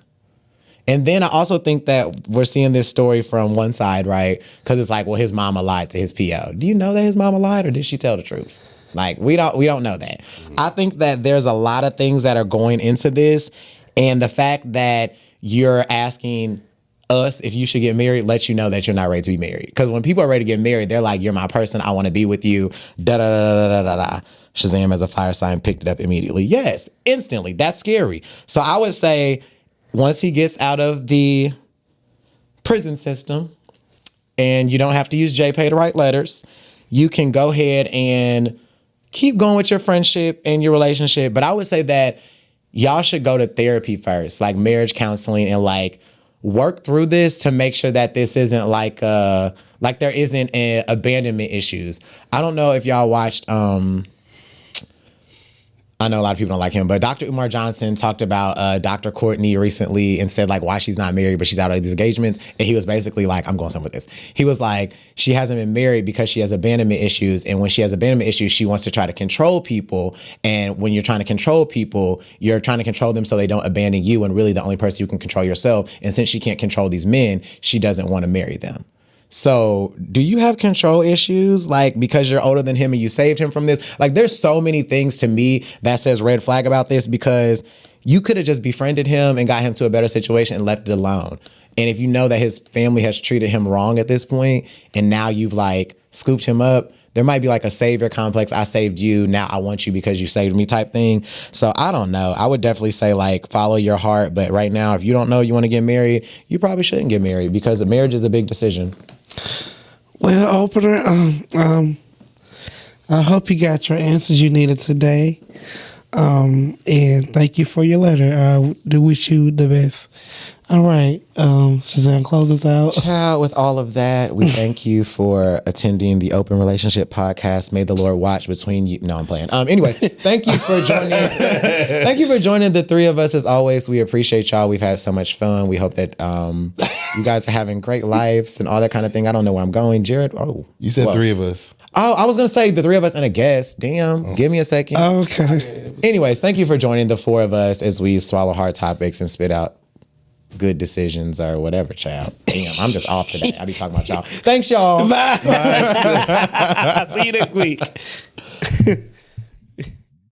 And then I also think that we're seeing this story from one side, right? Because it's like, well, his mama lied to his PO. Do you know that his mama lied, or did she tell the truth? Like, we don't know that. Mm-hmm. I think that there's a lot of things that are going into this, and the fact that you're asking us if you should get married lets you know that you're not ready to be married. Because when people are ready to get married, they're like, you're my person, I want to be with you, da-da-da-da-da-da-da. Shazam as a fire sign picked it up immediately. Yes, instantly. That's scary. So I would say, once he gets out of the prison system and you don't have to use JPay to write letters, you can go ahead and keep going with your friendship and your relationship. But I would say that y'all should go to therapy first, like marriage counseling, and like work through this to make sure that this isn't like there isn't abandonment issues. I don't know if y'all watched I know a lot of people don't like him, but Dr. Umar Johnson talked about Dr. Courtney recently and said like why she's not married, but she's out of these engagements. And he was basically like, I'm going somewhere with this. He was like, she hasn't been married because she has abandonment issues. And when she has abandonment issues, she wants to try to control people. And when you're trying to control people, you're trying to control them so they don't abandon you. And really the only person you can control yourself. And since she can't control these men, she doesn't want to marry them. So do you have control issues? Like, because you're older than him and you saved him from this? Like, there's so many things to me that says red flag about this, because you could have just befriended him and got him to a better situation and left it alone. And if you know that his family has treated him wrong at this point, and now you've like scooped him up, there might be like a savior complex. I saved you, now I want you because you saved me type thing. So I don't know. I would definitely say like follow your heart. But right now, if you don't know you want to get married, you probably shouldn't get married, because a marriage is a big decision. Well, opener, I hope you got your answers you needed today. And thank you for your letter. I do wish you the best. All right. Shazam, close us out. Child, with all of that, we thank you for attending the Open Relationship Podcast. May the Lord watch between you. No, I'm playing. Anyway, thank you for joining. Thank you for joining the three of us. As always, we appreciate y'all. We've had so much fun. We hope that you guys are having great lives and all that kind of thing. I don't know where I'm going. Jared, you said three of us. Oh, I was gonna say the three of us and a guest. Damn, give me a second. Okay. Anyways, thank you for joining the four of us as we swallow hard topics and spit out good decisions or whatever, child. Damn, I'm just off today. I be talking about y'all. Thanks, y'all. Bye. See you next week.